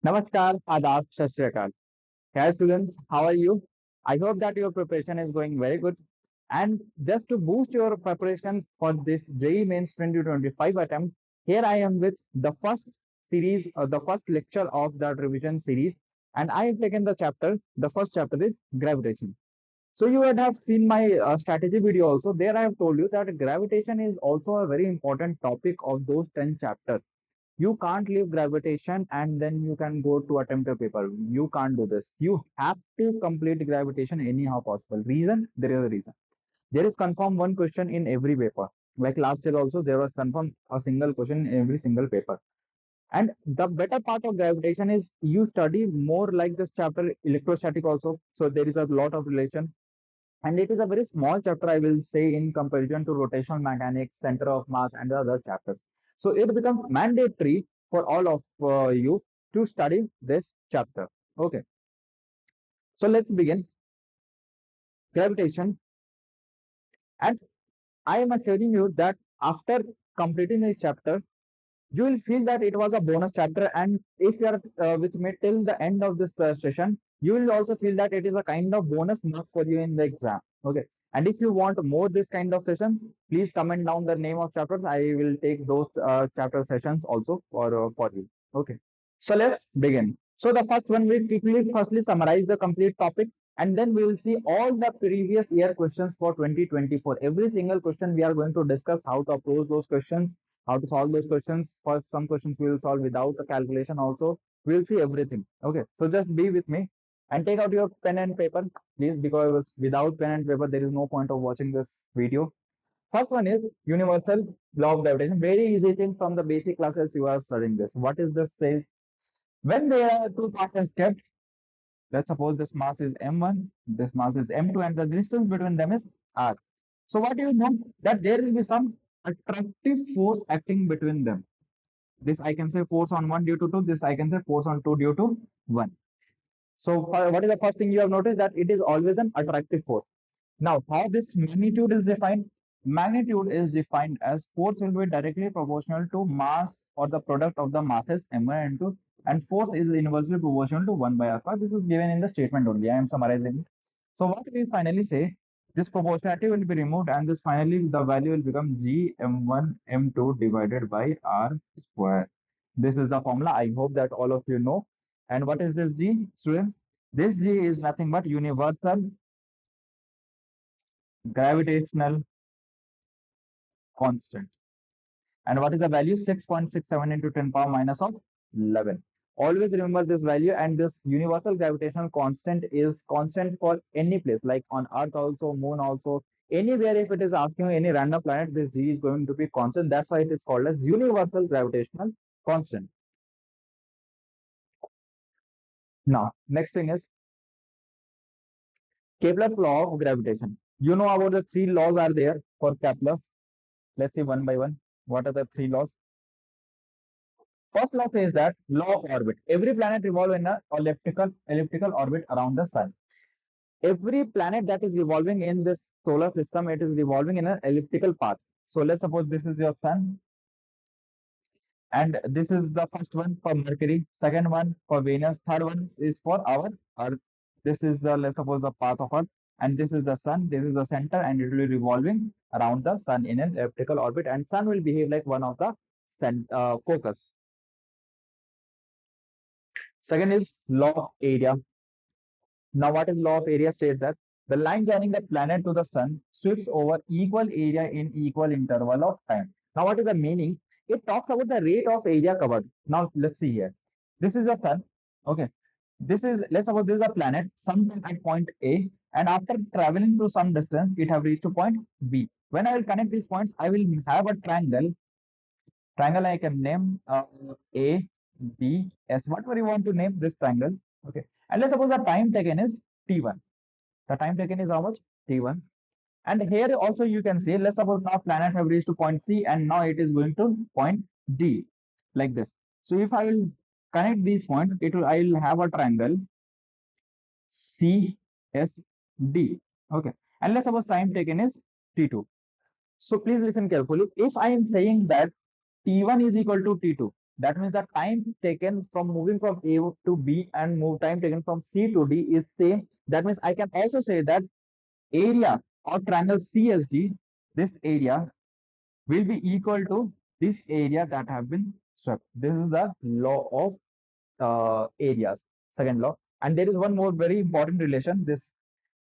Namaskar, Adab, Sat Sri Akal. Hey students, how are you? I hope that your preparation is going very good. And just to boost your preparation for this JEE Mains 2025 attempt, here I am with the first series, the first lecture of the revision series. And I have taken the chapter, the first chapter is Gravitation. So you would have seen my strategy video also. There I have told you that gravitation is also a very important topic of those 10 chapters. You can't leave gravitation and then you can go to attempt a paper. You can't do this. You have to complete gravitation anyhow possible. Reason? There is a reason. There is confirmed one question in every paper. Like last year also, there was confirmed a single question in every single paper. And the better part of gravitation is you study more like this chapter electrostatic also. So there is a lot of relation. And it is a very small chapter, I will say, in comparison to rotational mechanics, center of mass, and the other chapters. So it becomes mandatory for all of you to study this chapter. Okay, so let's begin. Gravitation. And I am assuring you that after completing this chapter, you will feel that it was a bonus chapter. And if you are with me till the end of this session, you will also feel that it is a kind of bonus marks for you in the exam. Okay. And if you want more this kind of sessions, please comment down the name of chapters. I will take those chapter sessions also for you. Okay. So let's begin. So the first one, we quickly firstly summarize the complete topic, and then we will see all the previous year questions for 2024. Every single question we are going to discuss how to approach those questions, how to solve those questions. For some questions we will solve without a calculation also. We will see everything. Okay, so just be with me and take out your pen and paper, please, because without pen and paper there is no point of watching this video. First one is universal law of gravitation. Very easy thing from the basic classes you are studying this. What is this says? When there are two masses kept, let's suppose this mass is m1, this mass is m2, and the distance between them is r. So what do you know? That there will be some attractive force acting between them. This I can say force on 1 due to 2, this I can say force on 2 due to 1. So what is the first thing you have noticed? That it is always an attractive force. Now, how this magnitude is defined? Magnitude is defined as force will be directly proportional to mass or the product of the masses m1 and 2, and force is inversely proportional to 1 by alpha. This is given in the statement only. I am summarizing it. So what we finally say, this proportionality will be removed, and this finally the value will become g m1 m2 divided by r square. This is the formula. I hope that all of you know. And what is this g, students? This g is nothing but universal gravitational constant. And what is the value? 6.67 into 10 power minus of 11. Always remember this value, and this universal gravitational constant is constant for any place, like on Earth also, Moon also, anywhere. If it is asking any random planet, this G is going to be constant. That's why it is called as universal gravitational constant. Now, next thing is Kepler's law of gravitation. You know about the three laws are there for Kepler. Let's see one by one. What are the three laws? First law says that law of orbit. Every planet revolves in an elliptical orbit around the sun. Every planet that is revolving in this solar system, it is revolving in an elliptical path. So let's suppose this is your sun, and this is the first one for Mercury, second one for Venus, third one is for our Earth. This is the, let's suppose, the path of Earth, and this is the sun. This is the center, and it will be revolving around the sun in an elliptical orbit, and sun will behave like one of the focus. Second is law of area. Now, what is law of area says that the line joining the planet to the sun sweeps over equal area in equal interval of time. Now, what is the meaning? It talks about the rate of area covered. Now, let's see here. This is a sun. Okay. This is, let's suppose this is a planet, some at point A, and after traveling to some distance, it have reached to point B. When I will connect these points, I will have a triangle. Triangle I can name A, B, S. Whatever you want to name this triangle. Okay. And let's suppose the time taken is T1. The time taken is how much? T1. And here also you can say, let's suppose now planet have reached to point C, and now it is going to point D, like this. So if I will connect these points, I will have a triangle CSD. Okay. And let's suppose time taken is T2. So please listen carefully. If I am saying that T1 is equal to T2, That means the time taken from moving from A to B and move time taken from C to D is same. That means I can also say that area of triangle CSD, this area will be equal to this area that have been swept. This is the law of areas, second law. And there is one more very important relation. This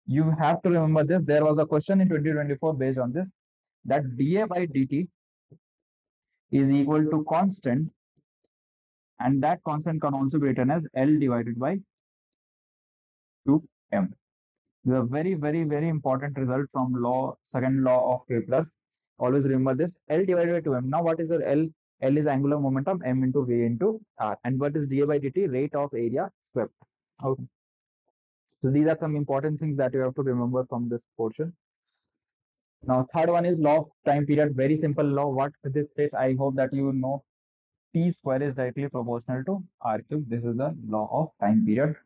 you have to remember this. There was a question in 2024 based on this, that dA by dt is equal to constant, and that constant can also be written as L divided by 2m. This is a very, very, very important result from law, second law of Kepler's. Always remember this, L divided by 2m. Now, what is the L? L is angular momentum, m into v into r. And what is dA by dt? Rate of area swept. Okay. So these are some important things that you have to remember from this portion. Now, third one is law of time period. Very simple law. What this states, I hope that you know, T square is directly proportional to R cube. This is the law of time period.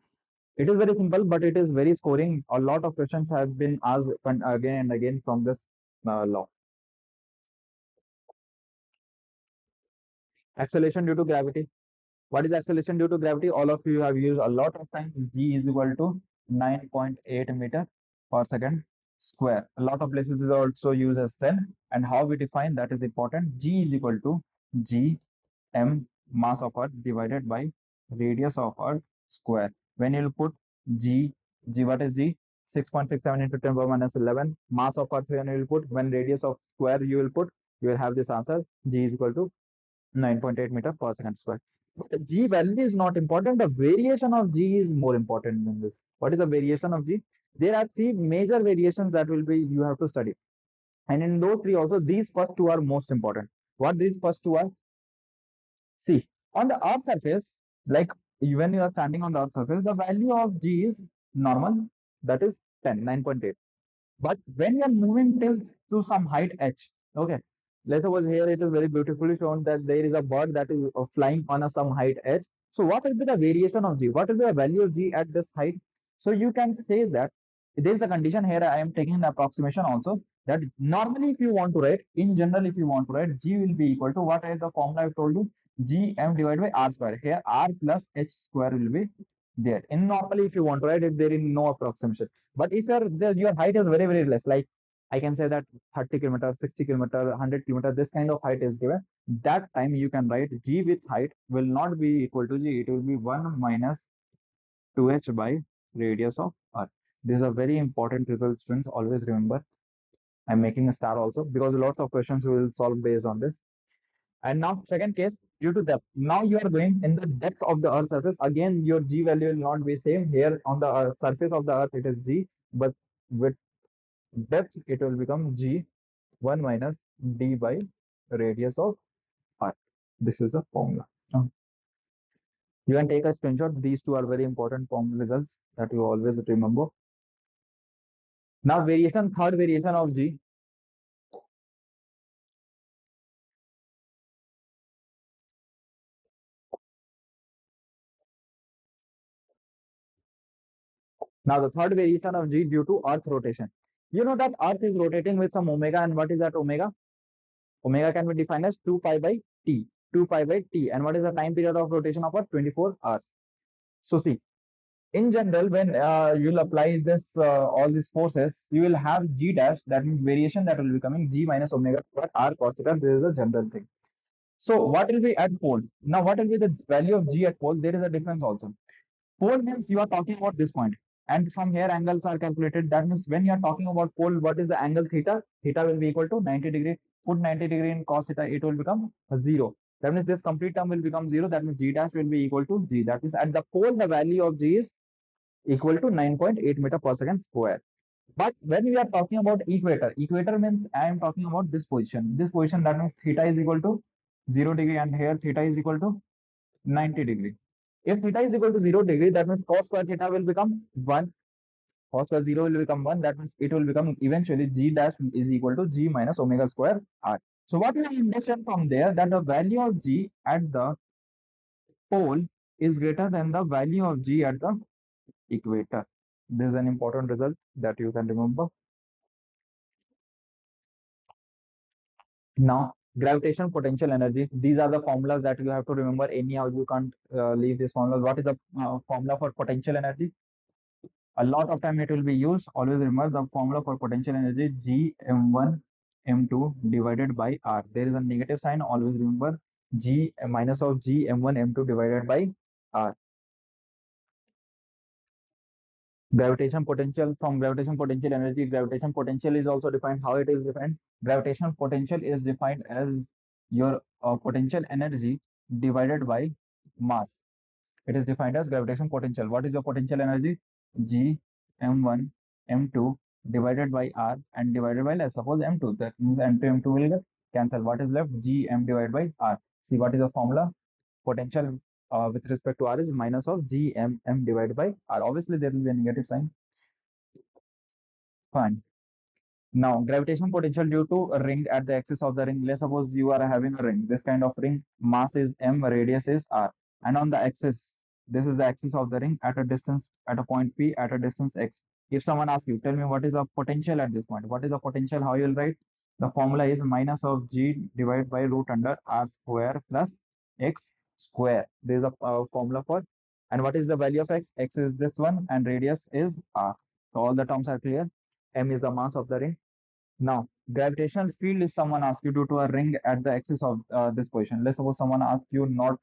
It is very simple, but it is very scoring. A lot of questions have been asked again and again from this law. Acceleration due to gravity. What is acceleration due to gravity? All of you have used a lot of times. G is equal to 9.8 meter per second square. A lot of places is also used as 10. And how we define that is important. G is equal to G m mass of Earth divided by radius of Earth square. When you put G, what is G? 6.67 into 10 power minus 11. Mass of Earth when you will put, when radius of square you will put, you will have this answer. G is equal to 9.8 meter per second square. But the G value is not important. The variation of G is more important than this. What is the variation of G? There are three major variations that will be you have to study. And in those three also, these first two are most important. What these first two are? See, on the Earth surface, like when you are standing on the Earth surface, the value of G is normal, that is 10, 9.8. But when you are moving till to some height h, okay, let's suppose here it is very beautifully shown that there is a bird that is flying on a some height h. So what will be the variation of G? What will be the value of G at this height? So you can say that there is a condition here. I am taking an approximation also, that normally if you want to write, in general, if you want to write, G will be equal to what is the formula I've told you? G m divided by r square. Here r plus h square will be there. In normally, if you want to write, if there is no approximation. But if your height is very, very less, like I can say that 30 kilometer, 60 kilometer, 100 kilometer, this kind of height is given. That time you can write G with height will not be equal to G. It will be 1 minus 2h by radius of Earth. This is a very important result, students. Always remember. I'm making a star also because lots of questions will solve based on this. And now, second case, due to depth. Now you are going in the depth of the Earth surface. Again, your G value will not be same. Here on the surface of the Earth, it is G, but with depth, it will become G 1 minus D by radius of Earth. This is the formula. You can take a screenshot. These two are very important form results that you always remember. Now, variation, third variation of G. Now, the third variation of G due to Earth rotation. You know that Earth is rotating with some omega, and what is that omega? Omega can be defined as 2 pi by t. 2 pi by t. And what is the time period of rotation of Earth? 24 hours. So, see, in general, when you'll apply this all these forces, you will have G dash, that means variation, that will be coming G minus omega square r cos theta. This is a general thing. So, what will be at pole? Now, what will be the value of G at pole? There is a difference also. Pole means you are talking about this point. And from here, angles are calculated. That means when you are talking about pole, what is the angle theta? Theta will be equal to 90 degree. Put 90 degree in cos theta, it will become 0. That means this complete term will become 0. That means G dash will be equal to G. That means at the pole, the value of G is equal to 9.8 meter per second square. But when we are talking about equator, equator means I am talking about this position. This position, that means theta is equal to 0 degree, and here theta is equal to 90 degree. If theta is equal to 0 degree, that means cos square theta will become 1. Cos square 0 will become 1. That means it will become eventually G dash is equal to G minus omega square R. So what we understand from there, that the value of G at the pole is greater than the value of G at the equator. This is an important result that you can remember. Now, Gravitation, potential energy. These are the formulas that you have to remember. Anyhow, you can't leave these formulas. What is the formula for potential energy? A lot of time it will be used. Always remember the formula for potential energy: G m1 m2 divided by R. There is a negative sign. Always remember G minus of G m1 m2 divided by R. Gravitation potential, from gravitation potential energy. Gravitation potential is also defined. How it is defined? Gravitational potential is defined as your potential energy divided by mass. It is defined as gravitation potential. What is your potential energy? G m1 m2 divided by R and divided by, let's suppose, m2. That means m2 m2 will get cancel. What is left? G m divided by R. See what is the formula? Potential with respect to R is minus of G m divided by R. Obviously, there will be a negative sign. Fine. Now, gravitation potential due to a ring at the axis of the ring. Let's suppose you are having a ring, this kind of ring, mass is m, radius is r, and on the axis, this is the axis of the ring at a distance, at a point P, at a distance x. If someone asks you, tell me what is the potential at this point? What is the potential? How you'll write? The formula is minus of g divided by root under r square plus x square. There is a formula for, and what is the value of x? X is this one, and radius is r. So all the terms are clear. M is the mass of the ring. Now, gravitational field, if someone asks you due to a ring at the axis of this position, let's suppose someone asks you not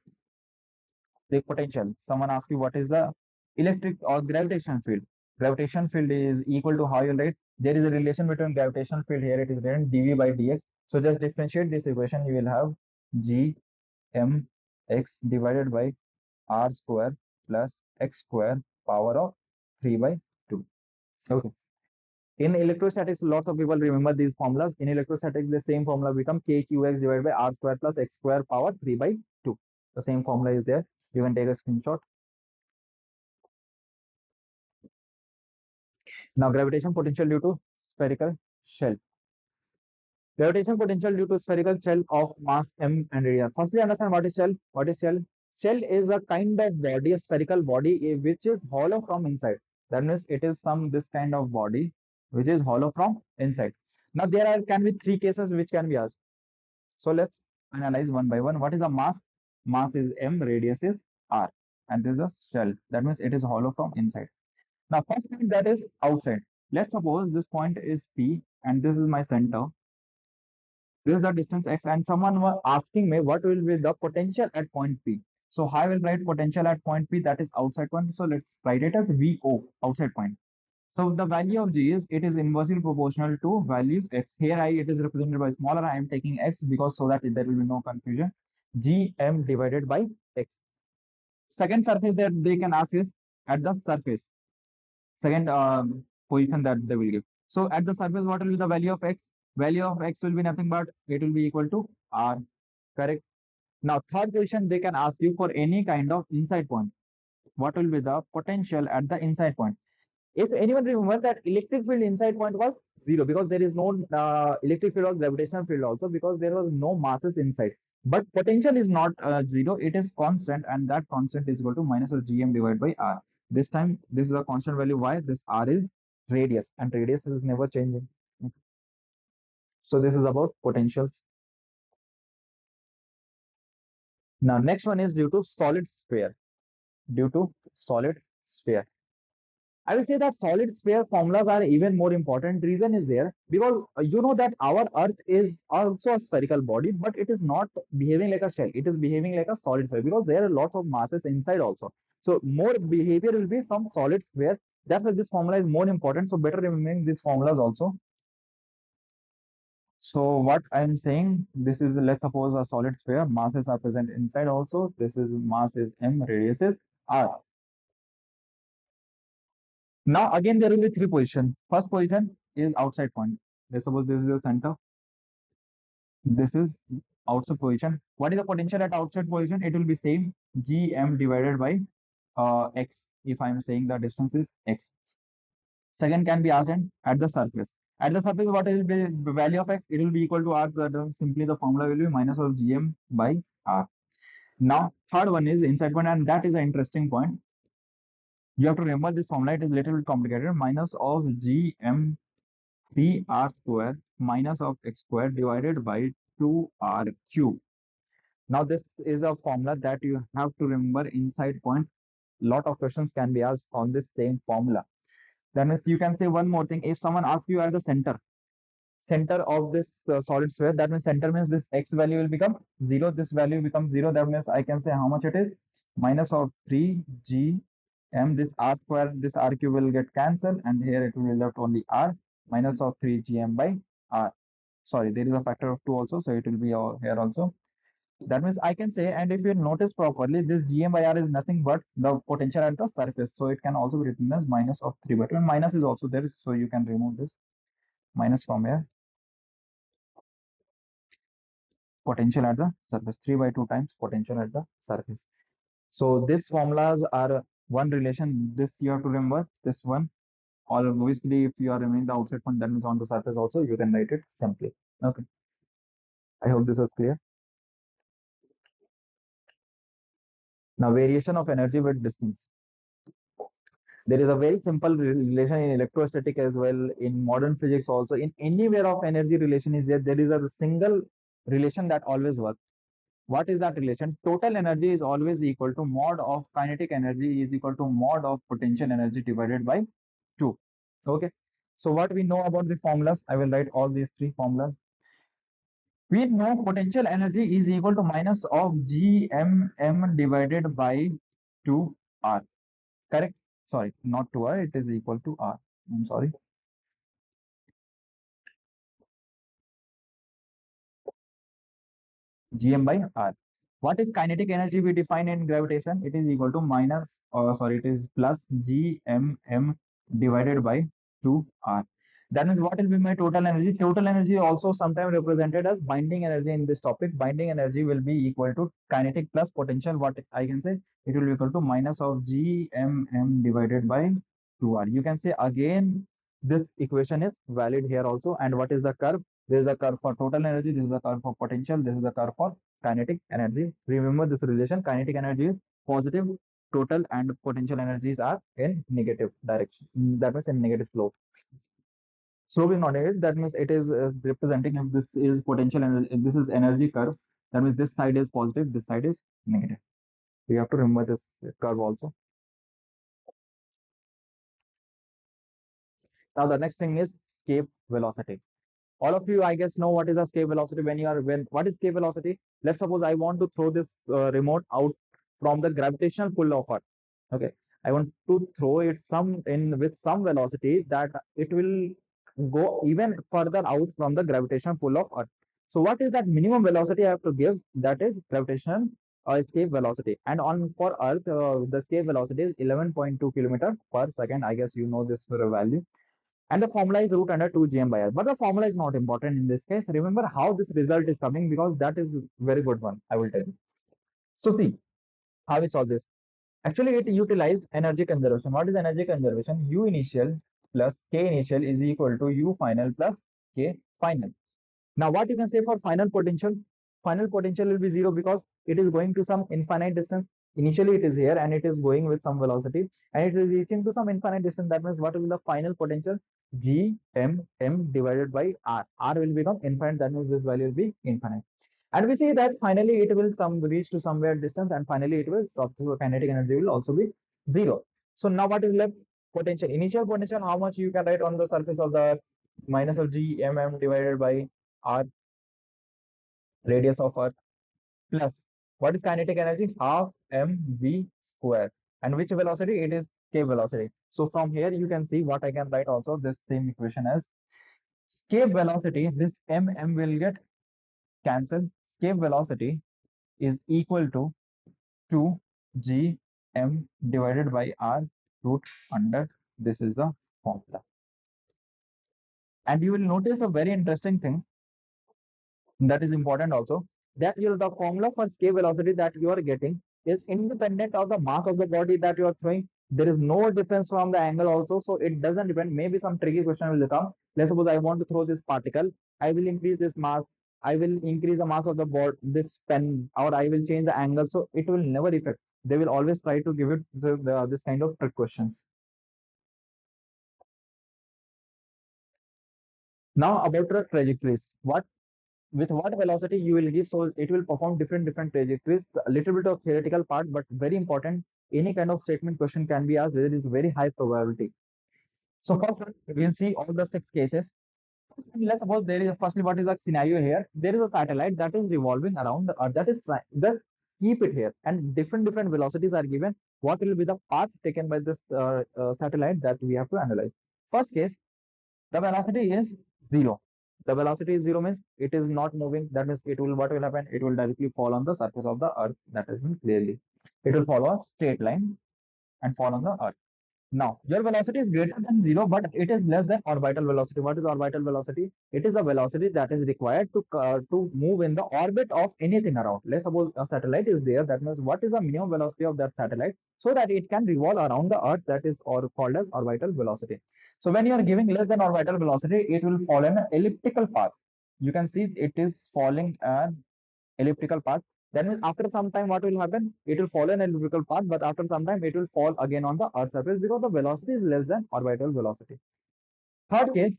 the potential, someone asks you what is the electric or gravitational field. Gravitation field is equal to, how you write? There is a relation between gravitational field, here it is written dv by dx. So just differentiate this equation, you will have g m x divided by r square plus x square power of 3 by 2. Okay. In electrostatics, lots of people remember these formulas. In electrostatics, the same formula become kqx divided by r square plus x square power 3 by 2. The same formula is there. You can take a screenshot. Now, gravitation potential due to spherical shell. Gravitation potential due to spherical shell of mass m and radius. Firstly, understand what is shell. What is shell? Shell is a kind of body, a spherical body, which is hollow from inside. That means it is some this kind of body which is hollow from inside. Now, there are can be three cases which can be asked. So let's analyze one by one. What is a mass? Mass is m, radius is r, and this is a shell. That means it is hollow from inside. Now, first point, that is outside. Let's suppose this point is P and this is my center. This is the distance x, and someone was asking me what will be the potential at point P. So I will write potential at point P, that is outside point. So let's write it as VO, outside point. So the value of G is, it is inversely proportional to value x. Here I, it is represented by smaller. I am taking x because so that there will be no confusion. Gm divided by x. Second surface that they can ask is at the surface. Second position that they will give. So at the surface, what will be the value of x? Value of x will be nothing but it will be equal to r. Correct. Now third position, they can ask you for any kind of inside point. What will be the potential at the inside point? If anyone remember that electric field inside point was zero, because there is no electric field or gravitational field also, because there was no masses inside. But potential is not zero, it is constant, and that constant is equal to minus of gm divided by r. This time this is a constant value. Why? This r is radius, and radius is never changing. So this is about potentials. Now next one is due to solid sphere. Due to solid sphere, I will say that solid sphere formulas are even more important. Reason is there because you know that our Earth is also a spherical body, but it is not behaving like a shell. It is behaving like a solid sphere because there are lots of masses inside also. So more behavior will be from solid sphere. Therefore, this formula is more important. So better remembering these formulas also. So what I'm saying, this is, let's suppose, a solid sphere. Masses are present inside also. This is mass is m, radius is r. Now again there will be three positions. First position is outside point. Let's suppose this is your center. This is outside position. What is the potential at outside position? It will be same gm divided by x. If I am saying the distance is x. Second can be asked at the surface. At the surface, what will be the value of x? It will be equal to r. Simply the formula will be minus of gm by r. Now third one is inside point, and that is an interesting point. You have to remember this formula. It is a little bit complicated. Minus of gm 3r square minus of x square divided by 2r cube. Now this is a formula that you have to remember inside point. Lot of questions can be asked on this same formula. That means you can say one more thing. If someone asks you at the center of this solid sphere, that means center means this x value will become 0, this value becomes 0. That means I can say how much it is, minus of 3 g m, this r square, this r cube will get cancelled, and here it will be left only r, minus of 3 gm by r. Sorry, there is a factor of 2 also, so it will be here also. That means I can say, and if you notice properly, this gm by r is nothing but the potential at the surface, so it can also be written as minus of 3 by 2, and minus is also there, so you can remove this minus from here. Potential at the surface, 3 by 2 times potential at the surface. So these formulas are one relation. This you have to remember, this one. Or obviously, if you are remaining the outside point, that means on the surface also, you can write it simply. Okay. I hope this is clear. Now, variation of energy with distance. There is a very simple relation in electrostatic as well, in modern physics also. In anywhere of energy relation is there is a single relation that always works. What is that relation? Total energy is always equal to mod of kinetic energy is equal to mod of potential energy divided by 2. Okay. So what we know about the formulas, I will write all these three formulas. We know potential energy is equal to minus of gmm divided by 2r. Correct? Sorry, not 2r, it is equal to r. I'm sorry. Gm by r. What is kinetic energy we define in gravitation? It is equal to minus, or sorry, it is plus gmm divided by 2r. That means what will be my total energy? Total energy also sometimes represented as binding energy in this topic. Binding energy will be equal to kinetic plus potential. What I can say? It will be equal to minus of gmm divided by 2r. You can say again, this equation is valid here also. And what is the curve? There is a curve for total energy, this is a curve for potential, this is a curve for kinetic energy. Remember this relation, kinetic energy is positive, total and potential energies are in negative direction. That means in negative slope. Slope is not negative, that means it is representing if this is potential energy, if this is energy curve, that means this side is positive, this side is negative. You have to remember this curve also. Now the next thing is escape velocity. All of you, I guess, know what is a escape velocity. When what is escape velocity? Let's suppose I want to throw this remote out from the gravitational pull of Earth. Okay, I want to throw it some in with some velocity that it will go even further out from the gravitational pull of Earth. So what is that minimum velocity I have to give? That is gravitational escape velocity. And on for Earth, the escape velocity is 11.2 kilometer per second. I guess you know this for a value, and the formula is root under 2 gm by r. But the formula is not important in this case. Remember how this result is coming, because that is very good one, I will tell you. So see how we solve this. Actually, it utilizes energy conservation. What is energy conservation? U initial plus k initial is equal to U final plus k final. Now, what you can say for final potential? Final potential will be 0 because it is going to some infinite distance. Initially, it is here and it is going with some velocity and it is reaching to some infinite distance. That means what will be the final potential? G m m divided by r. R will become infinite. That means this value will be infinite. And we see that finally it will some reach to somewhere distance and finally it will stop. So kinetic energy will also be 0. So now what is left? Potential. Initial potential, how much you can write on the surface of the Earth? Minus of g mm divided by r, radius of Earth, plus what is kinetic energy? Half mv square. And which velocity? It is escape velocity. So from here you can see what I can write also this same equation as escape velocity. This mm will get cancelled. Escape velocity is equal to 2 g m divided by r root under. This is the formula. And you will notice a very interesting thing that is important also, that the formula for escape velocity that you are getting is independent of the mass of the body that you are throwing. There is no difference from the angle also, so it doesn't depend. Maybe some tricky question will come. Let's suppose I want to throw this particle, I will increase this mass, I will increase the mass of the board, this pen, or I will change the angle, so it will never affect. They will always try to give it this kind of trick questions. Now about the trajectories. What with what velocity you will give, so it will perform different trajectories. A little bit of theoretical part, but very important. Any kind of statement question can be asked. There is very high probability. So first we'll see all the six cases. Let's suppose there is firstly, what is the scenario here? There is a satellite that is revolving around the Earth. That is trying the keep it here, and different velocities are given. What will be the path taken by this satellite that we have to analyze? First case, the velocity is zero. The velocity is zero means it is not moving. That means it will, what will happen? It will directly fall on the surface of the Earth. That is clearly. It will follow a straight line and fall on the Earth. Now, your velocity is greater than zero, but it is less than orbital velocity. What is orbital velocity? It is a velocity that is required to move in the orbit of anything around. Let's suppose a satellite is there. That means what is the minimum velocity of that satellite so that it can revolve around the Earth? That is or called as orbital velocity. So when you are giving less than orbital velocity, it will follow an elliptical path. You can see it is following an elliptical path. Then after some time, what will happen? It will follow an elliptical path, but after some time, it will fall again on the Earth's surface because the velocity is less than orbital velocity. Third case,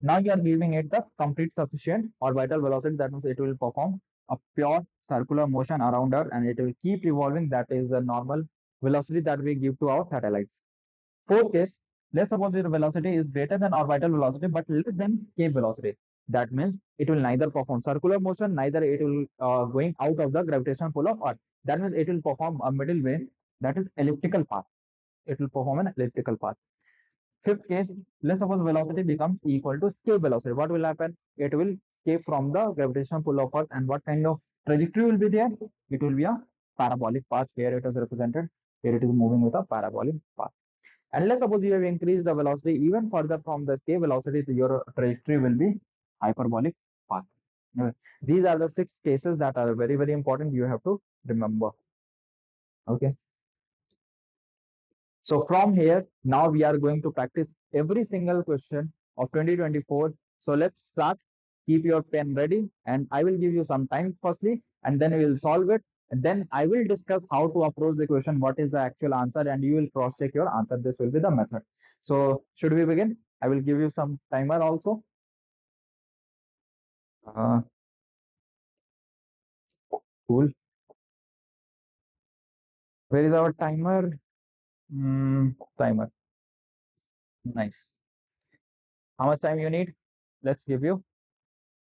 now you are giving it the complete sufficient orbital velocity. That means it will perform a pure circular motion around Earth and it will keep revolving. That is the normal velocity that we give to our satellites. Fourth case, let's suppose your velocity is greater than orbital velocity but less than escape velocity. That means it will neither perform circular motion, neither it will going out of the gravitational pull of Earth. That means it will perform a middle way, that is elliptical path. It will perform an elliptical path. Fifth case, let's suppose velocity becomes equal to escape velocity. What will happen? It will escape from the gravitational pull of Earth, and what kind of trajectory will be there? It will be a parabolic path. Here it is represented. Here it is moving with a parabolic path. And let's suppose you have increased the velocity even further from the escape velocity, your trajectory will be hyperbolic path. These are the six cases that are very important. You have to remember. Okay. So from here, now we are going to practice every single question of 2024. So let's start. Keep your pen ready, and I will give you some time firstly, and then we will solve it. And then I will discuss how to approach the question, what is the actual answer, and you will cross check your answer. This will be the method. So should we begin? I will give you some timer also. Uh, cool. Where is our timer? Timer. Nice. How much time you need? Let's give you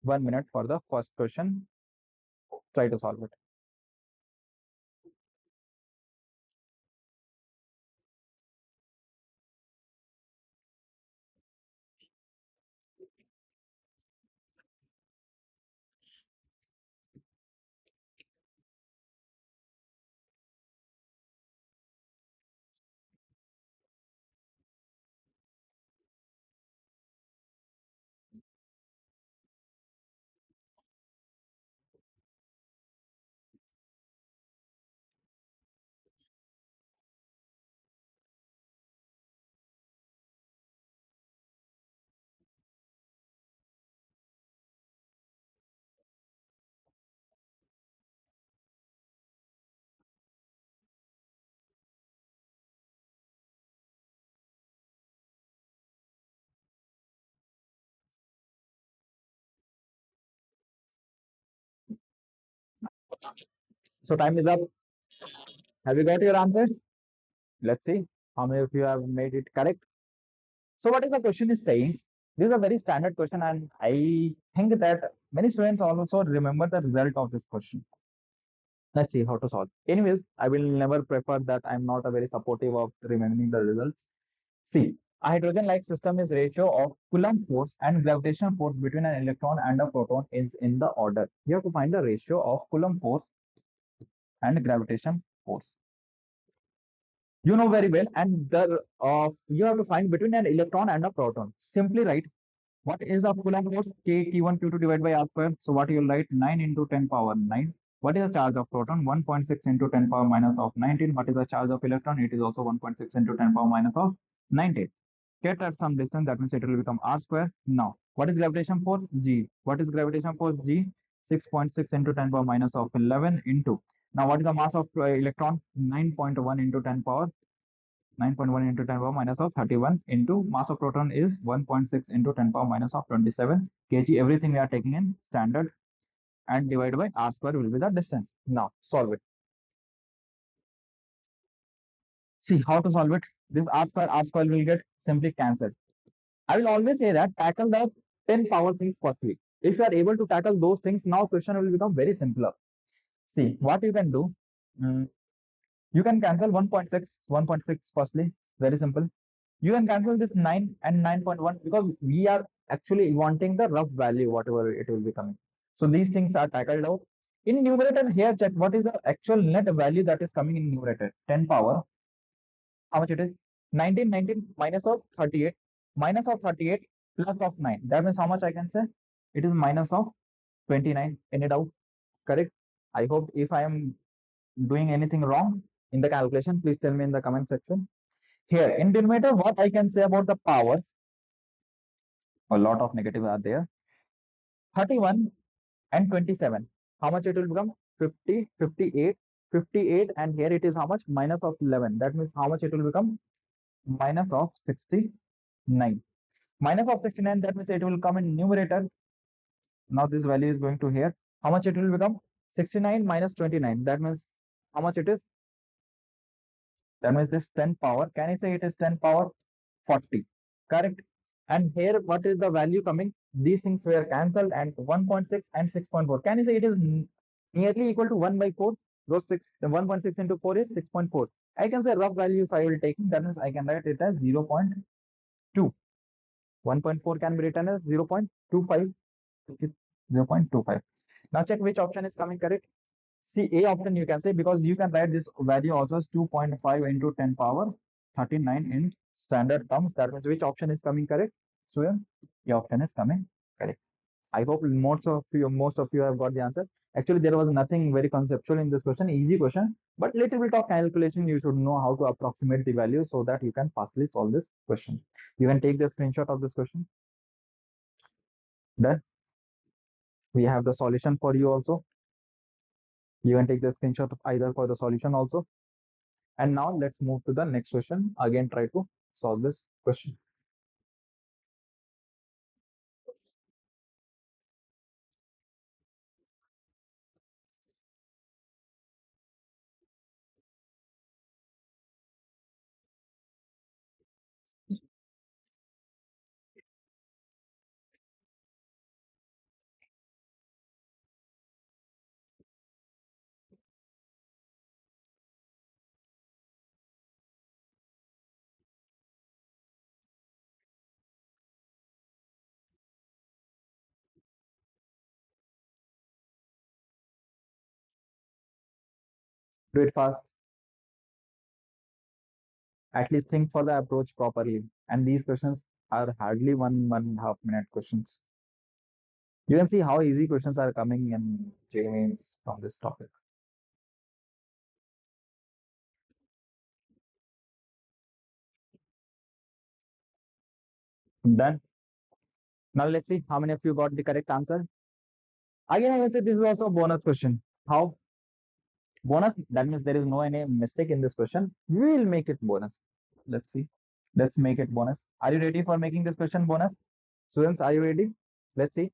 1 minute for the first question. Try to solve it. So time is up. Have you got your answer? Let's see how many of you have made it correct. So what is the question is saying? This is a very standard question, and I think that many students also remember the result of this question. Let's see how to solve. Anyways, I will never prefer that. I'm not a very supportive of remembering the results. See, a hydrogen-like system is ratio of Coulomb force and gravitational force between an electron and a proton is in the order. You have to find the ratio of Coulomb force and gravitation force. You know very well, and the you have to find between an electron and a proton. Simply write what is the Coulomb force? K T1 Q2 divided by R square. So what you will write 9 into 10 power 9. What is the charge of proton? 1.6 into 10 power minus of 19. What is the charge of electron? It is also 1.6 into 10 power minus of 19. Get at some distance, that means it will become R square. Now, what is gravitation force? G. What is gravitation force? G. 6.6 into 10 power minus of 11 into. Now, what is the mass of electron? 9.1 into 10 power 9.1 into 10 power minus of 31 into mass of proton is 1.6 into 10 power minus of 27 kg. Everything we are taking in standard and divided by r square will be the distance. Now solve it. See how to solve it. This r square will get simply cancelled. I will always say that tackle the 10 power things firstly. If you are able to tackle those things, now question will become very simpler. See what you can do. Mm, you can cancel 1.6 firstly. Very simple. You can cancel this 9 and 9.1 because we are actually wanting the rough value, whatever it will be coming. So these things are tackled out. In numerator, here check what is the actual net value that is coming in numerator. 10 power. How much it is? 19 minus of 38 minus of 38 plus of 9. That means how much I can say? It is minus of 29. Any doubt? Correct? I hope if I am doing anything wrong in the calculation, please tell me in the comment section. Here in denominator, what I can say about the powers, a lot of negatives are there. 31 and 27. How much it will become? 50, 58, 58, and here it is how much? Minus of 11. That means how much it will become? Minus of 69. Minus of 69, that means it will come in numerator. Now this value is going to here. How much it will become? 69 minus 29. That means how much it is? That means this 10 power. Can I say it is 10 power 40? Correct. And here, what is the value coming? These things were cancelled and 1.6 and 6.4. Can you say it is nearly equal to 1 by 4? Those 6, the 1.6 into 4 is 6.4. I can say rough value if I will take, that means I can write it as 0.2. 1.4 can be written as 0.25. 0.25. Now check which option is coming correct. See, A option you can say because you can write this value also as 2.5 into 10 power 39 in standard terms. That means which option is coming correct? Students, A option is coming correct. I hope most of you have got the answer. Actually, there was nothing very conceptual in this question, easy question, but little bit of calculation you should know how to approximate the value so that you can fastly solve this question. You can take the screenshot of this question. Then we have the solution for you also. You can take the screenshot of either for the solution also. And now let's move to the next question. Again, try to solve this question. Do it fast. At least think for the approach properly. And these questions are hardly 1.5 minute questions. You can see how easy questions are coming in JEE from this topic. Done. Now let's see how many of you got the correct answer. Again, I will say this is also a bonus question. How? Bonus, that means there is no any mistake in this question. We will make it bonus. Let's see. Let's make it bonus. Are you ready for making this question bonus? Students, are you ready? Let's see.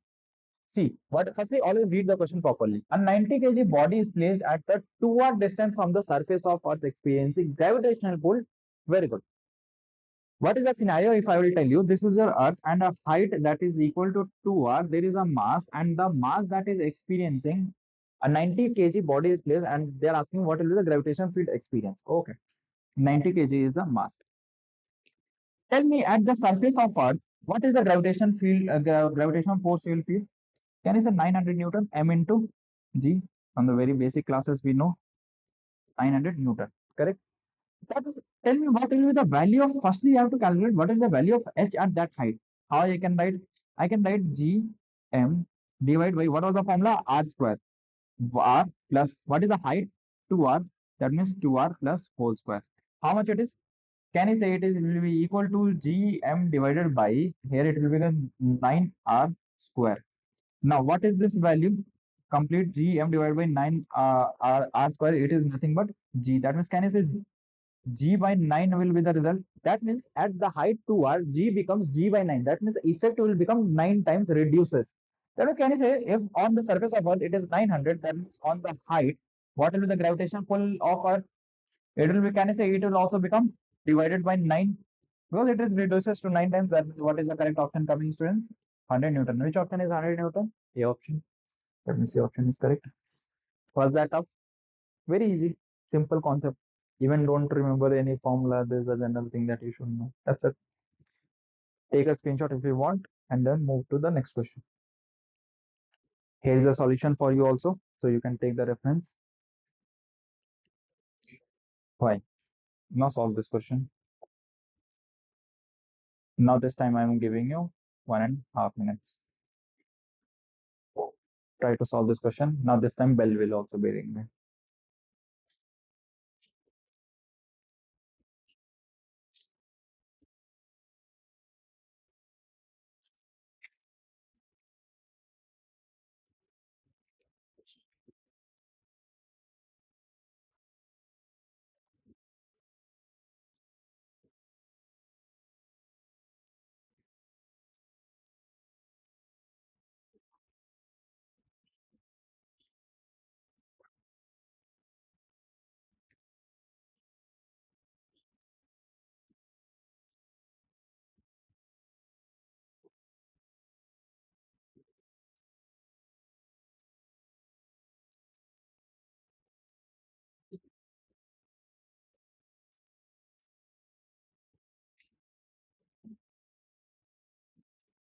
See, what firstly, always read the question properly. A 90 kg body is placed at the 2 r distance from the surface of Earth experiencing gravitational pull. Very good. What is the scenario if I will tell you this is your Earth and a height that is equal to 2r, there is a mass and the mass that is experiencing a 90 kg body is placed and they are asking what will be the gravitational field experience. Okay, 90 kg is the mass. Tell me at the surface of Earth, what is the gravitation field, gravitational force you will feel? Can you say 900 Newton m into g? From the very basic classes we know 900 Newton, correct? That is, tell me what will be the value of, firstly you have to calculate what is the value of h at that height. How I can write? I can write g m divided by what was the formula? R square. R plus what is the height? 2r. That means 2r plus whole square. How much it is? Can I say it is, it will be equal to g m divided by, here it will be the 9r square. Now what is this value? Complete g m divided by 9 r square. It is nothing but g. That means can I say G by 9 will be the result. That means at the height 2r, G becomes G by 9. That means the effect will become 9 times reduces. That means, can you say if on the surface of Earth it is 900, that means on the height, what will be the gravitational pull of Earth? It will be, can you say it will also become divided by 9? Because it is reduces to 9 times. That means what is the correct option coming, students? 100 Newton. Which option is 100 Newton? A option. That means the option is correct. Was that up? Very easy, simple concept. Even don't remember any formula. This is a general thing that you should know. That's it. Take a screenshot if you want and then move to the next question. Here is a solution for you also. So you can take the reference. Why? Now solve this question. Now this time I am giving you 1.5 minutes. Try to solve this question. Now this time bell will also be ringing. –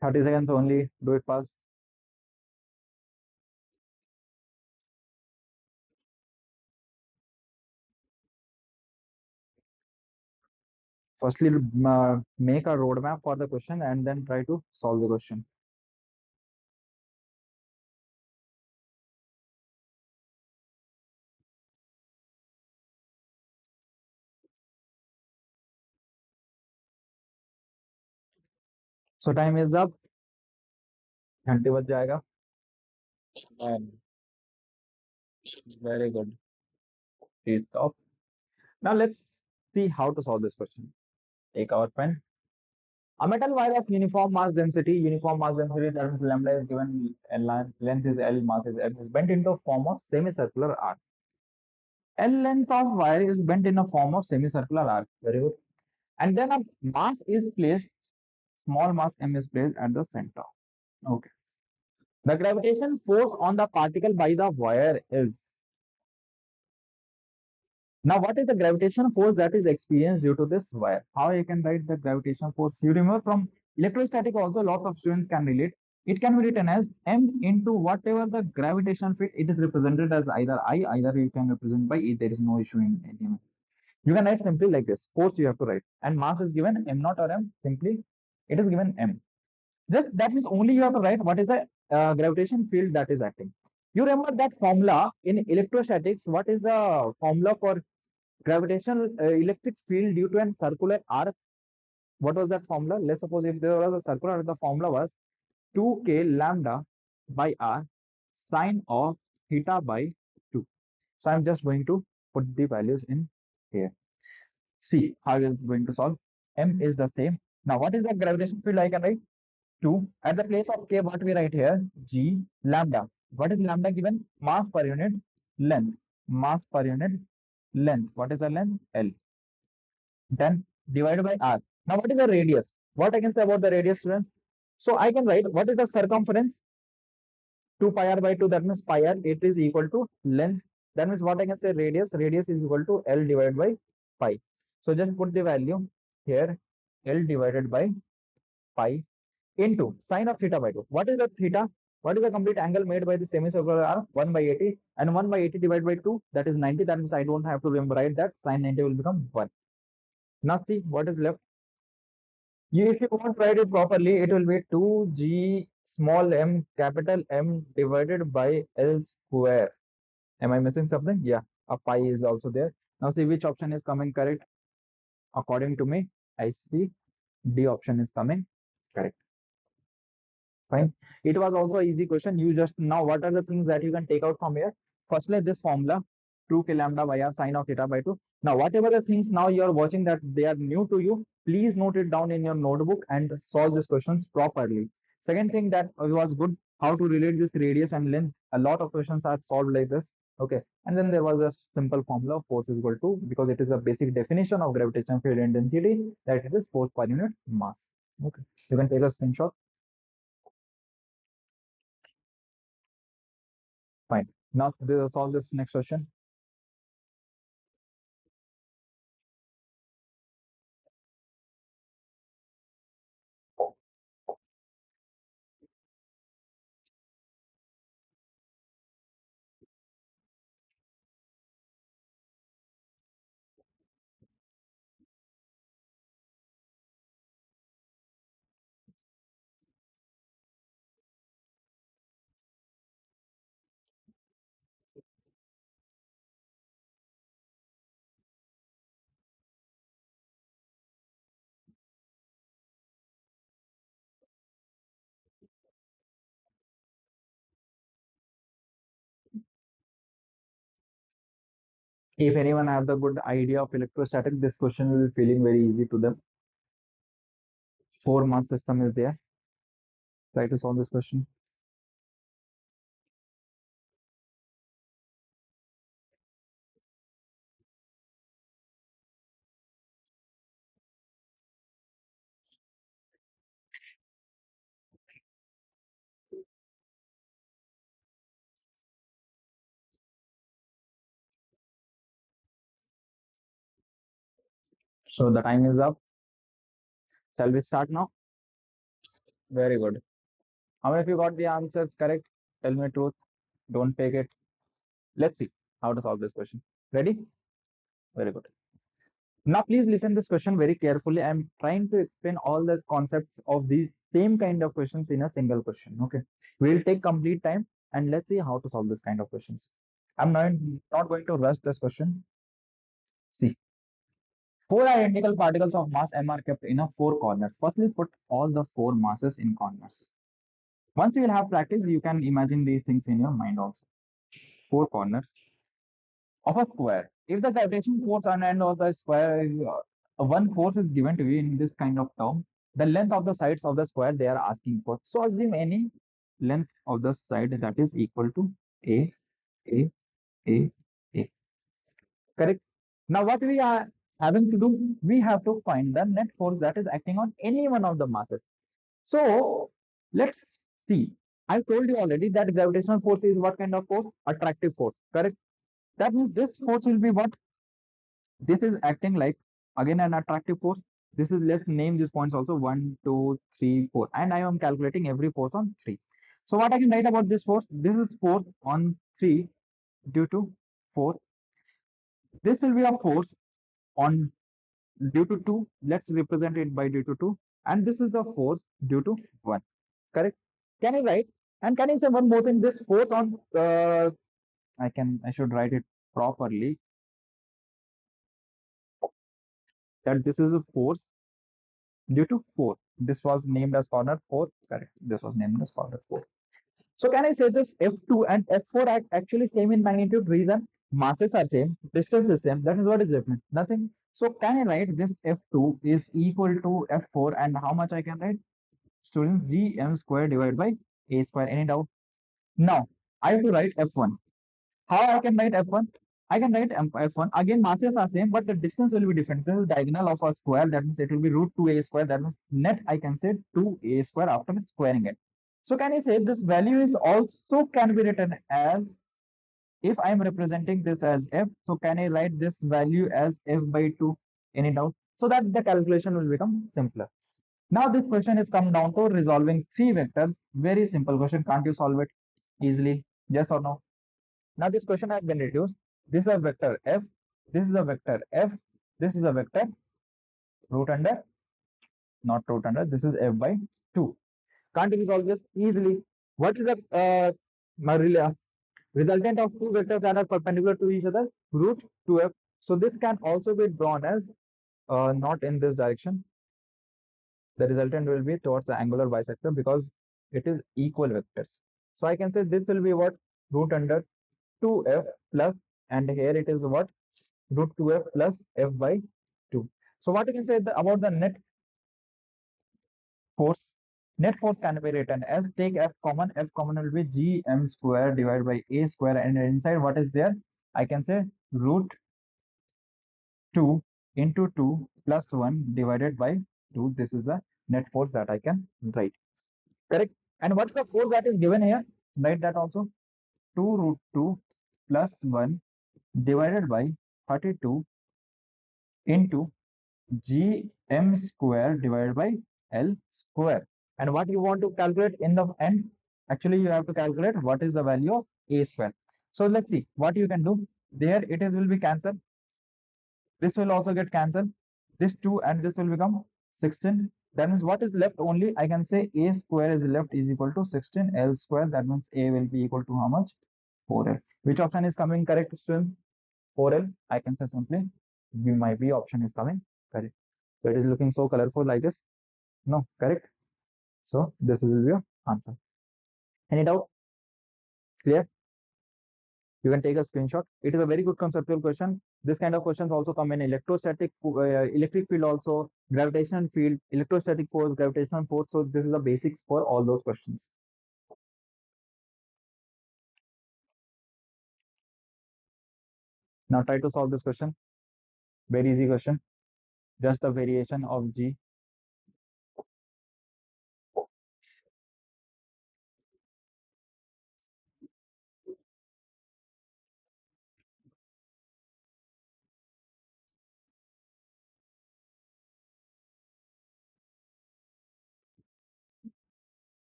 30 seconds only. Do it fast. Firstly, make a roadmap for the question and then try to solve the question. So time is up. घंटे बज जाएगा. And very good. Please stop. Now let's see how to solve this question. Take our pen. A metal wire of uniform mass density, that means lambda is given, length is L, mass is M, is bent into a form of semicircular arc. L length of wire is bent in a form of semicircular arc. Very good. And then a mass is placed, small mass M is placed at the center. Okay. The gravitation force on the particle by the wire is. Now, what is the gravitational force that is experienced due to this wire? How you can write the gravitational force? You remember from electrostatic also, lots of students can relate. It can be written as M into whatever the gravitational field. It is represented as either I, either you can represent by E. There is no issue in any. You can write simply like this. Force you have to write. And mass is given M naught or M. Simply, it is given M. Just that means only you have to write what is the gravitation field that is acting. You remember that formula in electrostatics. What is the formula for gravitational electric field due to a circular arc? What was that formula? Let's suppose if there was a circular arc, the formula was 2k lambda by r sine of theta by 2. So I'm just going to put the values in here. See how we're going to solve. M is the same. Now what is the gravitation field I can write? 2. At the place of k, what we write here? G lambda. What is lambda given? Mass per unit length. Mass per unit length. What is the length? L. Then divided by r. Now what is the radius? What I can say about the radius, students? So I can write what is the circumference? 2 pi r by 2. That means pi r. It is equal to length. That means what I can say radius. Radius is equal to L divided by pi. So just put the value here. L divided by pi into sine of theta by 2. What is the theta? What is the complete angle made by the semicircular arc? 1 by 80. And 1 by 80 divided by 2, that is 90. That means I don't have to remember, right? That sine 90 will become 1. Now see what is left. If you want to write it properly, it will be 2g small m capital M divided by L square. Am I missing something? Yeah, a pi is also there. Now see which option is coming correct. According to me, I see D option is coming correct. Fine. It was also an easy question. You just now what are the things that you can take out from here? Firstly, this formula. 2 k lambda by r sine of theta by 2. Now, whatever the things now you are watching that they are new to you, please note it down in your notebook and solve these questions properly. Second thing that was good, how to relate this radius and length. A lot of questions are solved like this. Okay. And then there was a simple formula, force is equal to, because it is a basic definition of gravitational field intensity, that it is force per unit mass. Okay. You can take a screenshot. Fine. Now solve this next question. If anyone have the good idea of electrostatic, this question will be feeling very easy to them. 4 mass system is there. Try to solve this question. So the time is up. Shall we start now? Very good. How many of you got the answers correct? Tell me the truth. Don't fake it. Let's see how to solve this question. Ready? Very good. Now, please listen this question very carefully. I'm trying to explain all the concepts of these same kind of questions in a single question. Okay. We'll take complete time and let's see how to solve this kind of questions. I'm not going to rush this question. See, four identical particles of mass m are kept in a four corners. Firstly, put all the four masses in corners. Once you will have practice, you can imagine these things in your mind also. Four corners of a square. If the gravitational force on end of the square is one force is given to you in this kind of term, the length of the sides of the square they are asking for. So assume any length of the side that is equal to a, a, a, a. Correct. Now what we are having to do, we have to find the net force that is acting on any one of the masses. So let's see. I told you already that gravitational force is what kind of force? Attractive force. Correct. That means this force will be what? This is acting like again an attractive force. This is, let's name these points also, 1, 2, 3, 4, and I am calculating every force on 3. So what I can write about this force? This is force on 3 due to 4. This will be a force on due to 2. Let's represent it by due to 2, and this is the force due to 1. Correct? Can I write? And can I say one more thing? This force on I should write it properly, that this is a force due to 4. This was named as corner 4. Correct. This was named as corner 4. So can I say this F2 and F4 are actually same in magnitude? Reason, masses are same, distance is same. That is what is different. Nothing. So can I write this F2 is equal to F4, and how much I can write? Students, GM square divided by A square. Any doubt? Now I have to write F1. How I can write F1? I can write F1. Again, masses are same, but the distance will be different. This is diagonal of a square. That means it will be root 2a square. That means net I can say 2a square after squaring it. So can I say this value is also can be written as, if I am representing this as f, so can I write this value as f by 2? Any doubt? So that the calculation will become simpler. Now this question is come down to resolving three vectors. Very simple question. Can't you solve it easily? Yes or no? Now this question has been reduced. This is a vector f, this is a vector f, this is a vector root under, not root under, this is f by 2. Can't we solve this easily? What is the resultant of two vectors that are perpendicular to each other? Root 2f. So this can also be drawn as not in this direction. The resultant will be towards the angular bisector because it is equal vectors. So I can say this will be what? Root under 2f plus and here it is what? Root 2f plus f by 2. So what you can say about the net force? Net force can be written as take f common will be gm square divided by a square, and inside what is there? I can say root 2 into 2 plus 1 divided by 2. This is the net force that I can write. Correct. And what's the force that is given here? Write that also. 2 root 2 plus 1 divided by 32 into gm square divided by l square. And what you want to calculate in the end? Actually, you have to calculate what is the value of a square. So let's see what you can do. There it is will be cancelled. This will also get cancelled. This 2 and this will become 16. That means what is left only? I can say a square is left is equal to 16 l square. That means a will be equal to how much? 4l. Which option is coming correct, students? 4l. I can say simply my B option is coming correct. So it is looking so colorful like this. No, correct. So this will be your answer. Any doubt? Clear? You can take a screenshot. It is a very good conceptual question. This kind of questions also come in electrostatic, electric field also, gravitational field, electrostatic force, gravitational force. So this is the basics for all those questions. Now try to solve this question. Very easy question. Just the variation of G.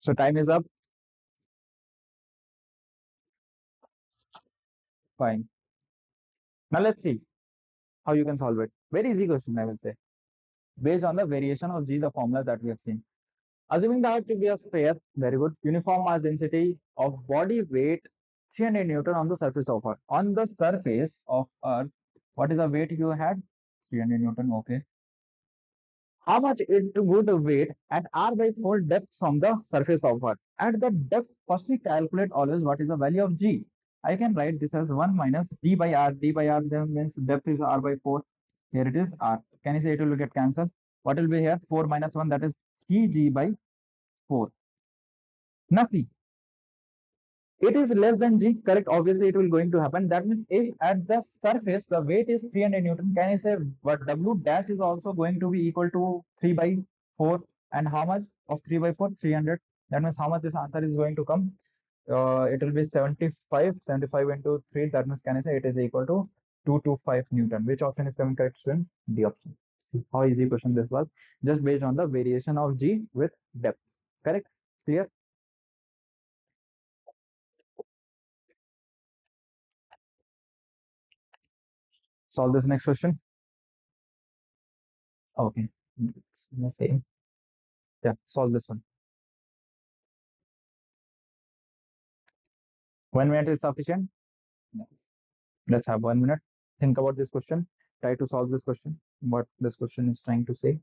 So time is up. Fine. Now let's see how you can solve it. Very easy question, I will say. Based on the variation of G, the formula that we have seen. Assuming that to be a sphere, very good. Uniform mass density of body weight 300 Newton on the surface of Earth. On the surface of Earth, what is the weight you had? 300 Newton, okay. How much it would weight at r by 4 depth from the surface of Earth? At the depth, firstly calculate always what is the value of G. I can write this as 1 minus d by r. D by r then means depth is r by 4. Here it is r. Can you say it will get cancelled? What will be here? 4 minus 1, that is 3g by 4. Now see, it is less than g, correct? Obviously it will going to happen. That means if at the surface the weight is 300 Newton, can I say but w dash is also going to be equal to 3 by 4? And how much of 3 by 4? 300. That means how much this answer is going to come? It will be 75. 75 into 3, that means can I say it is equal to 225 Newton. Which option is coming correct, students? D option. See how easy question this was, just based on the variation of g with depth. Correct? Clear? Solve this next question. Okay, it's the same. Yeah, solve this one. 1 minute is sufficient. Yeah. Let's have 1 minute. Think about this question. Try to solve this question. What this question is trying to say.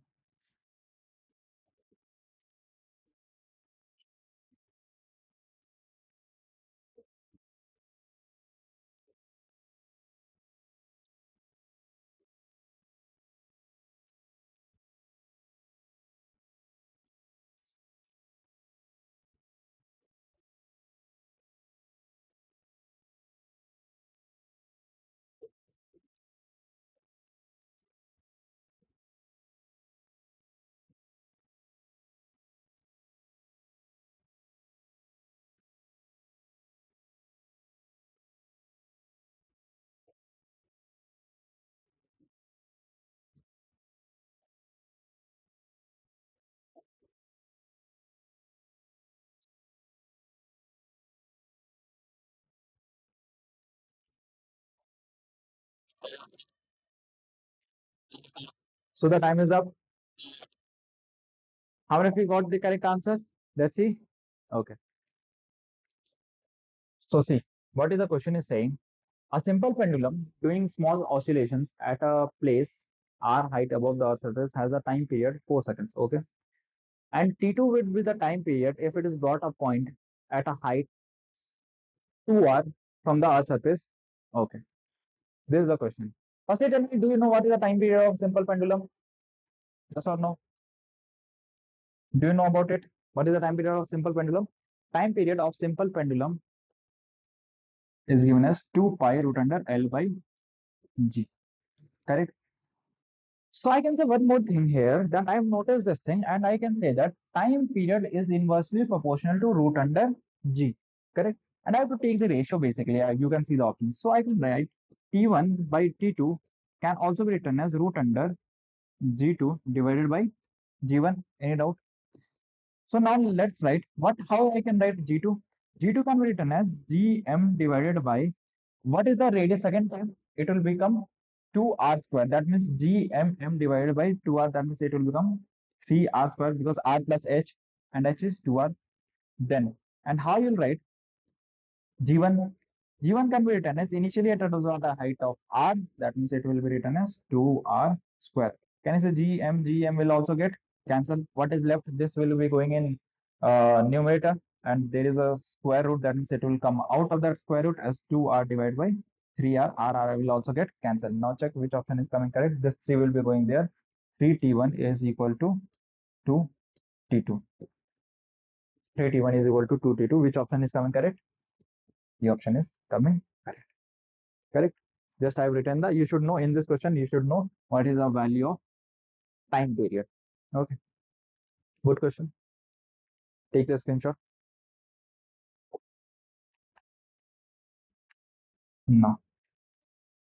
So the time is up. How many of you got the correct answer? Let's see. Okay. So see, what is the question is saying? A simple pendulum doing small oscillations at a place r height above the Earth's surface has a time period 4 seconds. Okay. And T2 will be the time period if it is brought a point at a height 2r from the Earth's surface. Okay. This is the question. Firstly, tell me, do you know what is the time period of simple pendulum? Yes or no? Do you know about it? What is the time period of simple pendulum? Time period of simple pendulum is given as 2 pi root under L by G. Correct? So I can say one more thing here that I have noticed this thing and I can say that time period is inversely proportional to root under G. Correct? And I have to take the ratio basically. You can see the options. So I can write T1 by T2 can also be written as root under G2 divided by G1. Any doubt? So now let's write how I can write G2. G2 can be written as Gm divided by what is the radius second time? It will become 2r square. That means Gmm divided by 2r. That means it will become 3r square because r plus h and h is 2r. Then, and how you'll write G1? G1 can be written as initially it was at a height of r. That means it will be written as 2r square. Can I say Gm will also get cancelled? What is left? This will be going in numerator and there is a square root. That means it will come out of that square root as 2r divided by 3r. R will also get cancelled. Now check which option is coming correct. This 3 will be going there. 3t1 is equal to 2t2. 3t1 is equal to 2t2. Which option is coming correct? The option is coming correct. Correct. Just I've written that you should know in this question, you should know what is the value of time period. Okay, good question. Take the screenshot. No,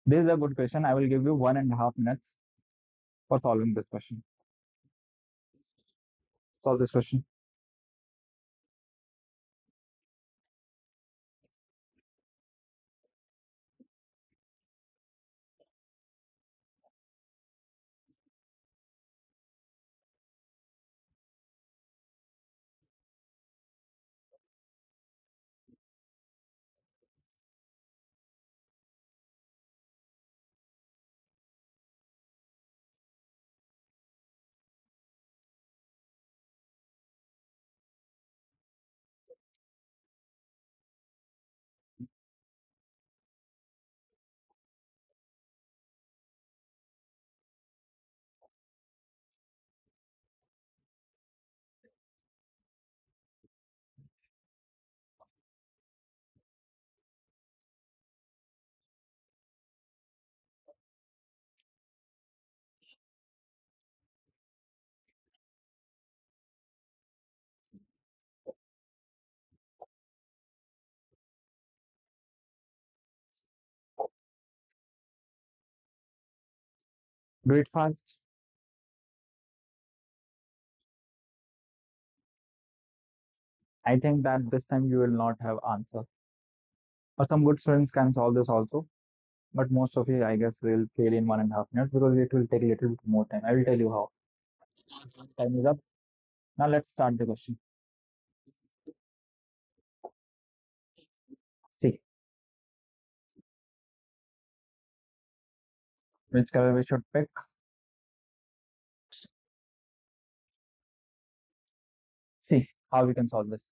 this is a good question. I will give you 1.5 minutes for solving this question. Solve this question. Do it fast. I think that this time you will not have answer. But some good students can solve this also. But most of you, I guess, will fail in 1.5 minutes because it will take a little bit more time. I will tell you how. Time is up. Now let's start the question. See, which color we should pick. See how we can solve this.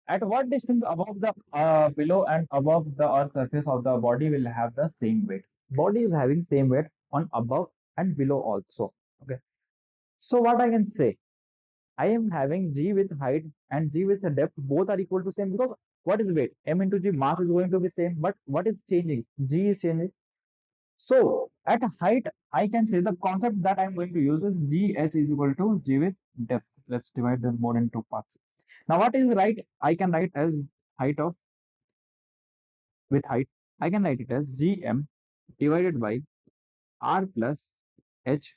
At what distance above the below and above the earth surface of the body will have the same weight? Body is having same weight on above and below also. Okay. So what I can say, I am having g with height and g with the depth both are equal to same because what is weight? M into g mass is going to be same, but what is changing? G is changing. So at height, I can say the concept that I'm going to use is gh is equal to g with depth. Let's divide this more in two parts. Now what is right? I can write as height of with height, I can write it as Gm divided by R plus H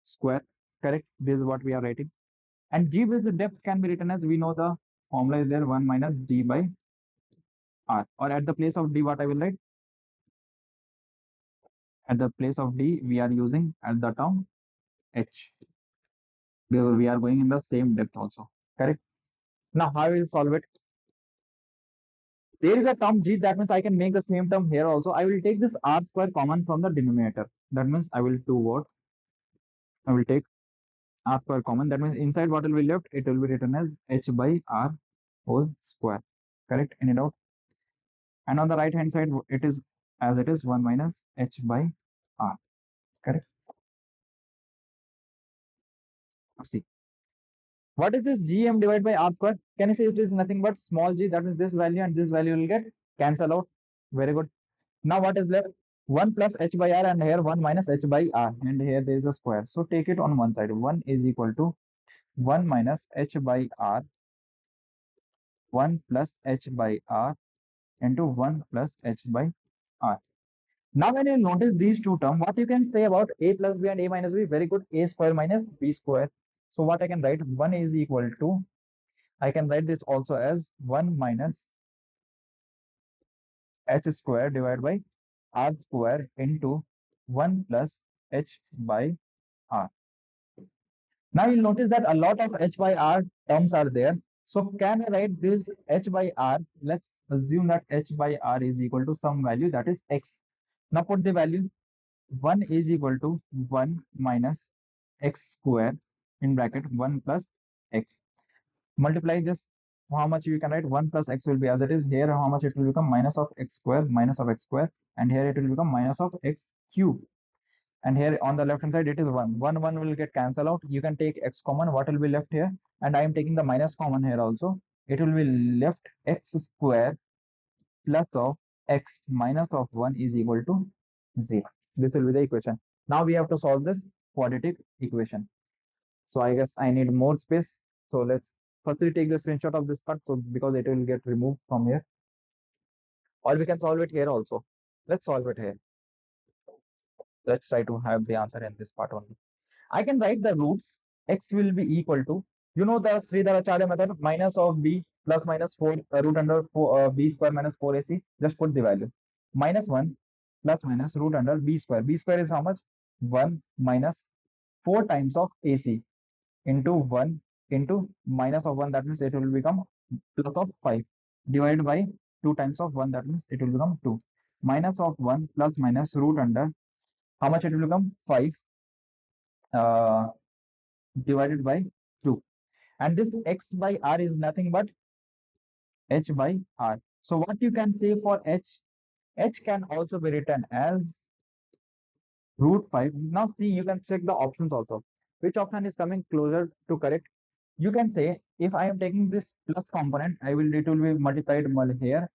square. Correct? This is what we are writing. And G with the depth can be written as we know the formula is there 1 minus D by R. Or at the place of D, what I will write? At the place of D, we are using at the term H because we are going in the same depth also. Correct? Now, how will solve it? There is a term G, that means I can make the same term here also. I will take this R square common from the denominator. That means I will do what? I will take R square common. That means inside what will be left? It will be written as H by R whole square. Correct? Any doubt? And on the right hand side, it is as it is 1 minus H by R. Correct? Now see. What is this GM divided by R square? Can you say it is nothing but small g? That means this value and this value will get cancel out. Very good. Now what is left? 1 plus h by r, and here 1 minus h by r, and here there is a square. So take it on one side. 1 is equal to 1 minus h by r, 1 plus h by r into 1 plus h by r. Now when you notice these two terms, what you can say about a plus b and a minus b? Very good. A square minus b square. So what I can write? 1 is equal to, I can write this also as 1 minus h square divided by r square into 1 plus h by r. Now you'll notice that a lot of h by r terms are there. So can I write this h by r? Let's assume that h by r is equal to some value, that is x. Now put the value. 1 is equal to 1 minus x square in bracket 1 plus x. Multiply this. How much you can write? 1 plus x will be as it is. Here how much it will become? Minus of x square, minus of x square, and here it will become minus of x cube. And here on the left hand side it is 1. 1 will get cancelled out. You can take x common. What will be left here? And I am taking the minus common here also. It will be left x square plus of x minus of 1 is equal to 0. This will be the equation. Now we have to solve this quadratic equation. So I guess I need more space. So let's firstly take the screenshot of this part, so because it will get removed from here. Or we can solve it here also. Let's solve it here. Let's try to have the answer in this part only. I can write the roots. X will be equal to, you know, the Sridharacharya method, minus of b plus minus 4 root under 4 b square minus 4ac. Just put the value. Minus 1 plus minus root under b square. B square is how much? 1 minus 4 times of ac into 1 into minus of 1. That means it will become plus of 5 divided by 2 times of 1. That means it will become 2. Minus of 1 plus minus root under, how much it will become? 5 uh, divided by 2. And this x by r is nothing but h by r. So what you can say for h? H can also be written as root 5. Now see, you can check the options also. Which option is coming closer to correct? You can say, if I am taking this plus component, it will be multiplied here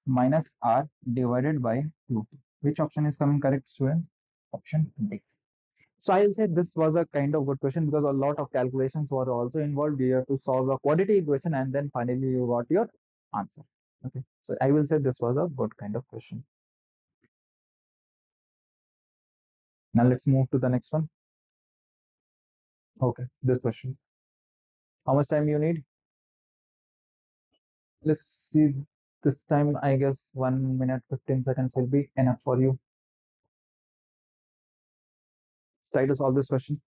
minus r divided by 2. Which option is coming correct, students? Option D. So I'll say this was a kind of good question because a lot of calculations were also involved. You have to solve a quadratic equation and then finally you got your answer. Okay. So I will say this was a good kind of question. Now let's move to the next one. Okay, this question. How much time you need? Let's see. This time, I guess 1 minute 15 seconds will be enough for you. Let's try to solve this question.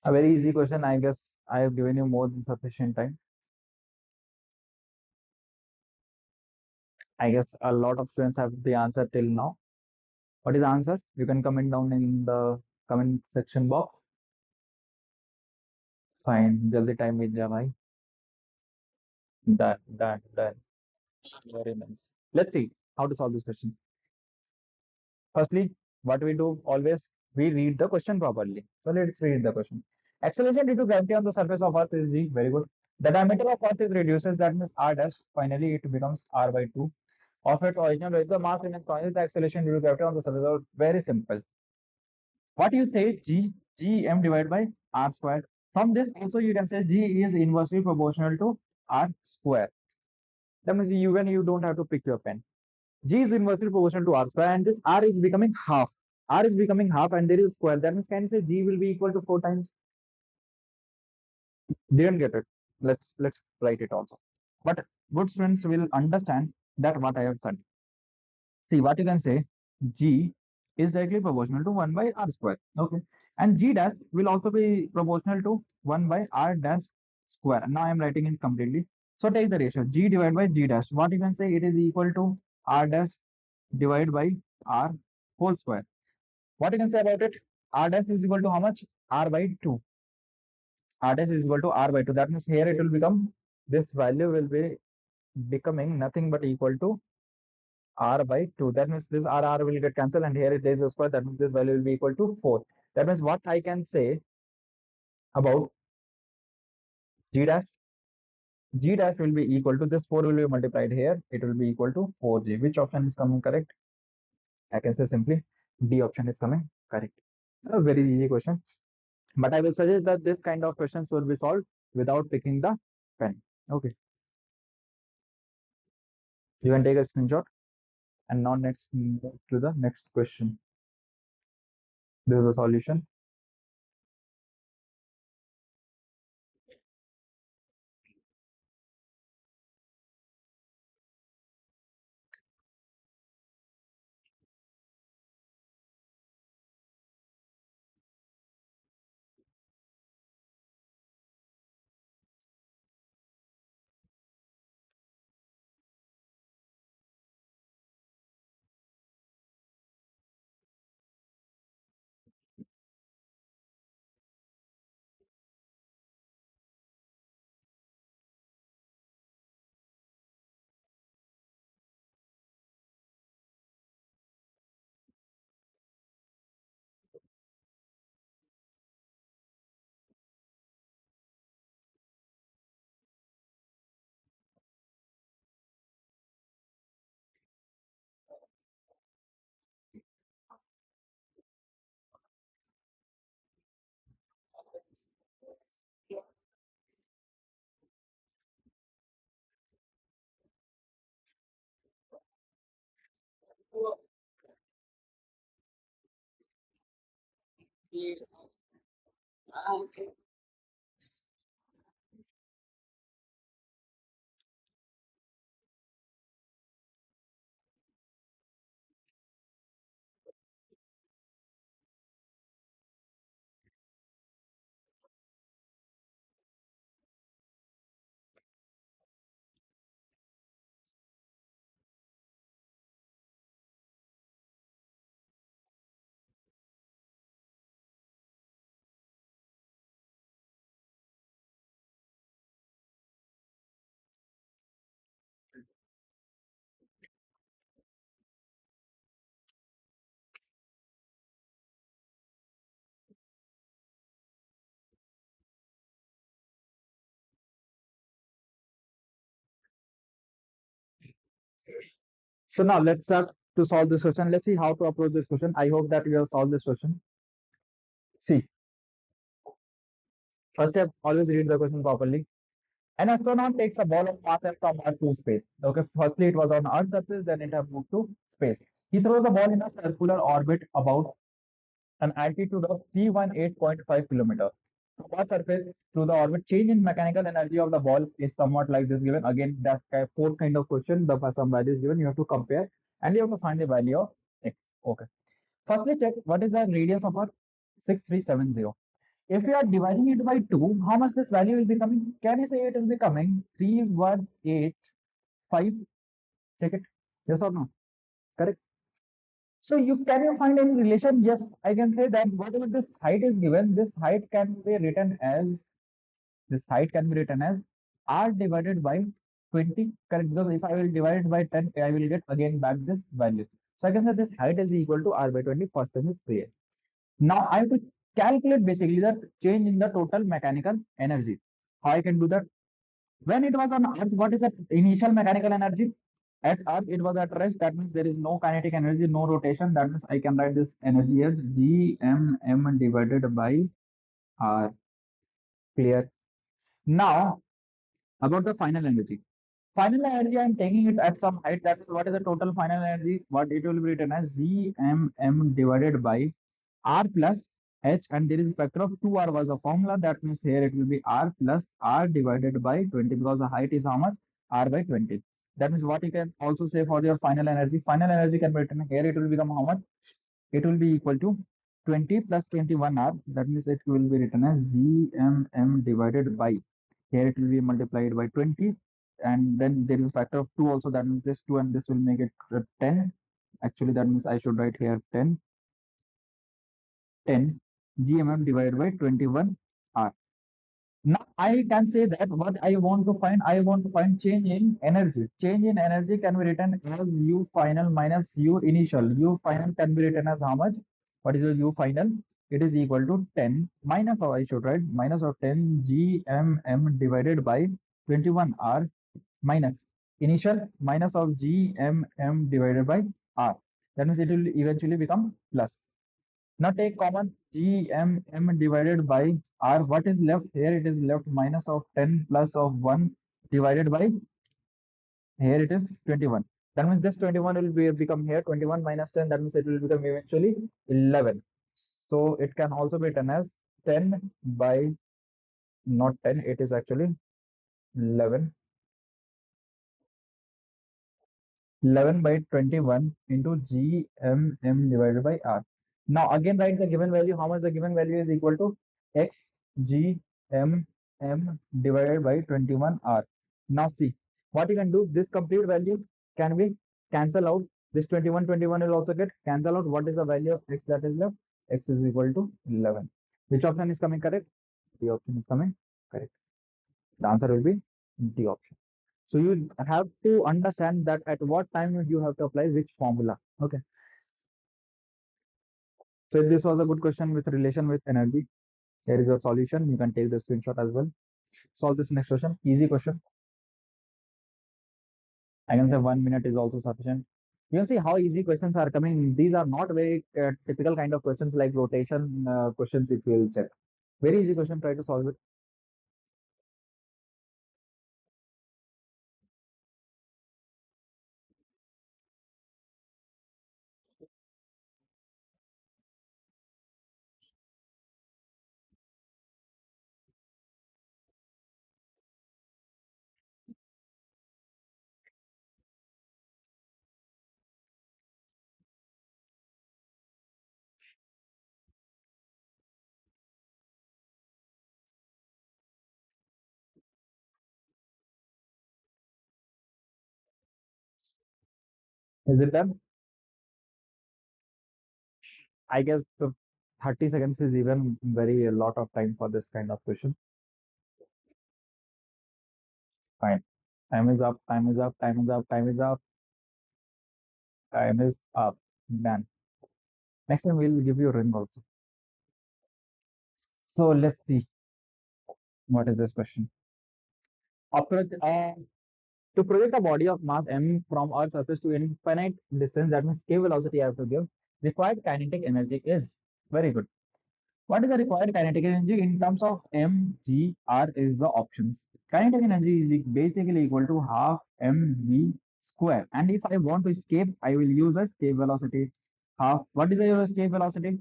A very easy question. I guess I have given you more than sufficient time. I guess a lot of students have the answer till now. What is the answer? You can comment down in the comment section box. Fine. Jaldi time with जा भाई. Done. Very nice. Let's see. How to solve this question? Firstly, what we do always, we read the question properly. So let's read the question. Acceleration due to gravity on the surface of Earth is g. Very good. The diameter of Earth is reduces. That means r dash. Finally, it becomes r by 2 of its original value. The mass remains constant. The acceleration due to gravity on the surface of Earth. Very simple. What you say g m divided by r squared. From this also you can say g is inversely proportional to r square. That means you don't have to pick your pen. G is inversely proportional to r square, and this r is becoming half. R is becoming half, and there is a square. That means can you say G will be equal to 4 times? Didn't get it. Let's write it also. But good students will understand that what I have said. See what you can say. G is directly proportional to 1 by r square. Okay, and G dash will also be proportional to 1 by r dash square. Now I am writing it completely. So take the ratio G divided by G dash. What you can say, it is equal to r dash divided by r whole square. What you can say about it? R dash is equal to how much? R by 2. R dash is equal to R by 2. That means here it will become, this value will be becoming nothing but equal to R by 2. That means this R will get cancelled, and here there is a square. That means this value will be equal to 4. That means what I can say about G dash? G dash will be equal to this 4 will be multiplied here. It will be equal to 4G. Which option is coming correct? I can say simply D option is coming correct. A very easy question. But I will suggest that this kind of questions will be solved without picking the pen. Okay, you can take a screenshot, and now next move to the next question. This is the solution. So now let's start to solve this question. Let's see how to approach this question. I hope that you have solved this question. See, first step, always read the question properly. An astronaut takes a ball of mass m from Earth to space. Okay, firstly it was on Earth's surface, then it have moved to space. He throws the ball in a circular orbit about an altitude of 318.5 kilometer. From Earth's surface to the orbit, change in mechanical energy of the ball is somewhat like this given. Again, that's fourth kind of question. The some value is given. You have to compare, and you have to find the value of x. Okay. Firstly, check what is the radius of our 6370. If you are dividing it by 2, how much this value will be coming? Can you say it will be coming 3185? Check it. Yes or no? Correct. So you find any relation? Yes, I can say that whatever this height is given, this height can be written as r divided by 20, correct? Because if I will divide it by 10, I will get again back this value. So I can say this height is equal to r by 20. First thing is clear. Now I have to calculate basically the change in the total mechanical energy. How I can do that? When it was on Earth, what is the initial mechanical energy? At Earth, it was at rest. That means there is no kinetic energy, no rotation. That means I can write this energy as Gmm divided by R. Clear? Now, about the final energy. Final energy, I'm taking it at some height. That is, what is the total final energy? What it will be written as Gmm divided by R plus H, and there is a factor of 2R was a formula. That means here it will be R plus R divided by 20, because the height is how much? R by 20. That means what you can also say for your final energy. Final energy can be written here. It will become how much? It will be equal to 20 plus 21R. That means it will be written as Gmm divided by. Here it will be multiplied by 20, and then there is a factor of 2 also. That means this 2 and this will make it 10. Actually, that means I should write here 10 GMM divided by 21 R. Now I can say that what I want to find change in energy. Change in energy can be written as U final minus U initial. U final can be written as how much? What is your U final? It is equal to 10 minus, or I should write minus of 10 GMM divided by 21 R minus initial minus of GMM divided by R. That means it will eventually become plus. Now take common GMM divided by R. What is left here? It is left minus of 10 plus of 1 divided by, here it is 21. That means this 21 will be become here 21 minus 10. That means it will become eventually 11. So it can also be written as 10 by, not 10, it is actually 11. 11 by 21 into GMM divided by R. Now again write the given value. How much the given value is equal to? X GMM divided by 21 R. Now see what you can do. This complete value can be cancel out. This 21 will also get cancel out. What is the value of X that is left? X is equal to 11. Which option is coming correct? The option is coming correct. The answer will be D option. So you have to understand that at what time you have to apply which formula. Okay. So this was a good question with relation with energy. Here is your solution. You can take the screenshot as well. Solve this next question. Easy question. I can say 1 minute is also sufficient. You can see how easy questions are coming. These are not very typical kind of questions like rotation questions, if you will check. Very easy question. Try to solve it. Is it done? I guess the 30 seconds is even very a lot of time for this kind of question. Fine. Time is up. Time is up. Time is up. Time is up. Time is up. Done. Next time we'll give you a ring also. So let's see what is this question. Approach, to project a body of mass m from Earth's surface to infinite distance, that means k velocity I have to give, required kinetic energy is, very good. What is the required kinetic energy in terms of mgr is the options. Kinetic energy is basically equal to half mv square. And if I want to escape, I will use the escape velocity. Half. What is the escape velocity?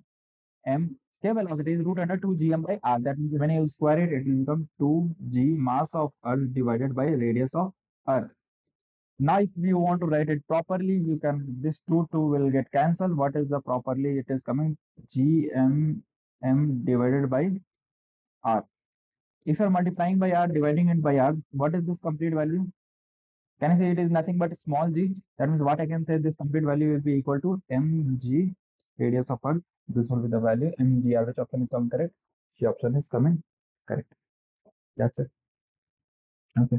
M. Escape velocity is root under 2 gm by r. That means when you square it, it will become 2g mass of Earth divided by radius of Earth. Now, if you want to write it properly, you can, this 2 will get cancelled. What is the properly? It is coming gm m divided by r. If you are multiplying by r, dividing it by r, what is this complete value? Can I say it is nothing but small g? That means what I can say, this complete value will be equal to mg radius of Earth. This will be the value mgr. Which option is coming correct? C option is coming correct. That's it. Okay.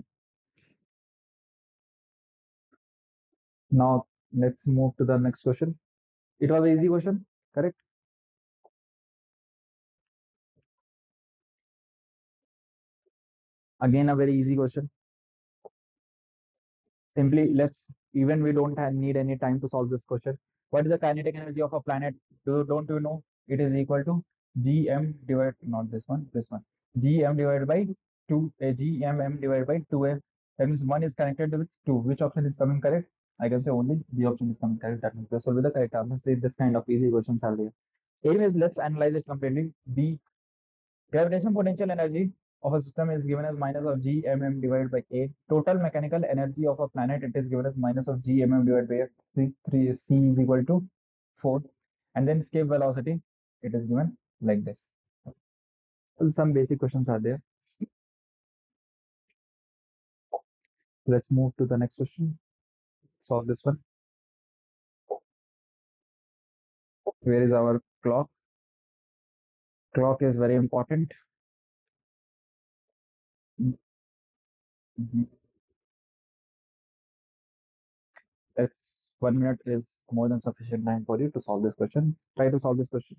Now let's move to the next question. It was an easy question, correct? Again, a very easy question. Simply, even we don't need any time to solve this question. What is the kinetic energy of a planet? Don't you know? It is equal to gm divided, not this one, gm divided by 2, gmm divided by 2m. That means one is connected with 2. Which option is coming correct? I can say only the option is coming correct. That means this will be the correct answer. See, this kind of easy questions are there. Anyways, let's analyze it completely. B, gravitational potential energy of a system is given as minus of g mm divided by a. Total mechanical energy of a planet, it is given as minus of g mm divided by a. C is equal to 4. And then escape velocity, it is given like this. Well, some basic questions are there. Let's move to the next question. Solve this one. Where is our clock? Clock is very important. Mhm. That's 1 minute is more than sufficient time for you to solve this question. Try to solve this question.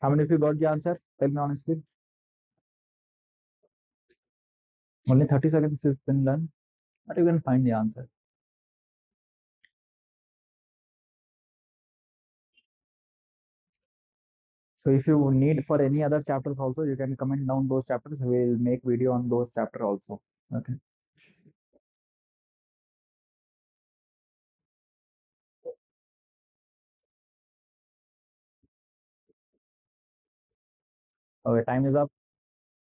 How many of you got the answer? Tell me honestly. Only 30 seconds has been done, but you can find the answer. So if you need for any other chapters also, you can comment down those chapters. We'll make video on those chapter also. Okay. Okay, time is up.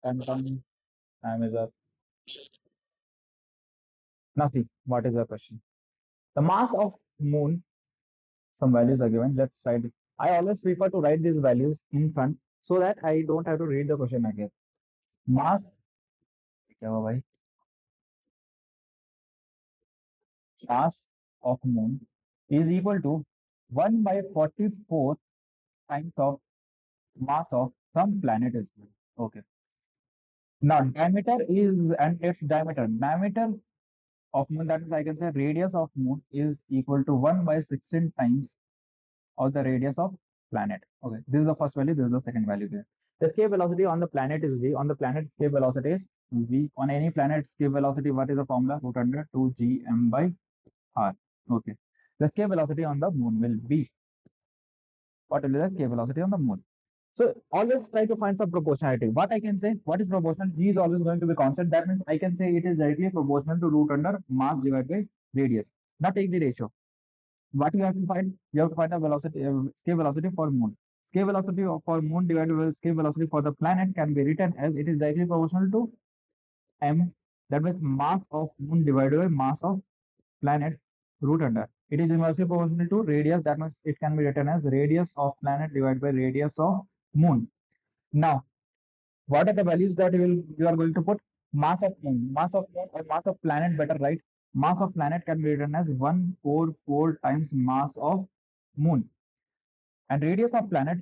Time is up. Now see, what is the question? The mass of moon, some values are given. Let's write it. I always prefer to write these values in front so that I don't have to read the question again. Mass, क्या हुआ भाई? Mass of moon is equal to 1 by 44 times of mass of some planet is given. Okay. Now diameter is, and its diameter of moon, that is I can say radius of moon is equal to 1 by 16 times of the radius of planet. Okay, this is the first value, this is the second value there. The escape velocity on the planet is v. On the planet, escape velocity is v. On any planet, escape velocity, what is the formula? Root under 2 gm by r. Okay. The escape velocity on the moon will be, what will be the escape velocity on the moon? So always try to find some proportionality. What I can say, what is proportional? G is always going to be constant. That means I can say it is directly proportional to root under mass divided by radius. Now take the ratio. What you have to find? You have to find a velocity, escape velocity for moon. Escape velocity for moon divided by escape velocity for the planet can be written as it is directly proportional to m. That means mass of moon divided by mass of planet root under. It is inversely proportional to radius. That means it can be written as radius of planet divided by radius of moon. Now, what are the values that you are going to put? Mass of moon, or mass of planet, better, right? Mass of planet can be written as 144 times mass of moon. And radius of planet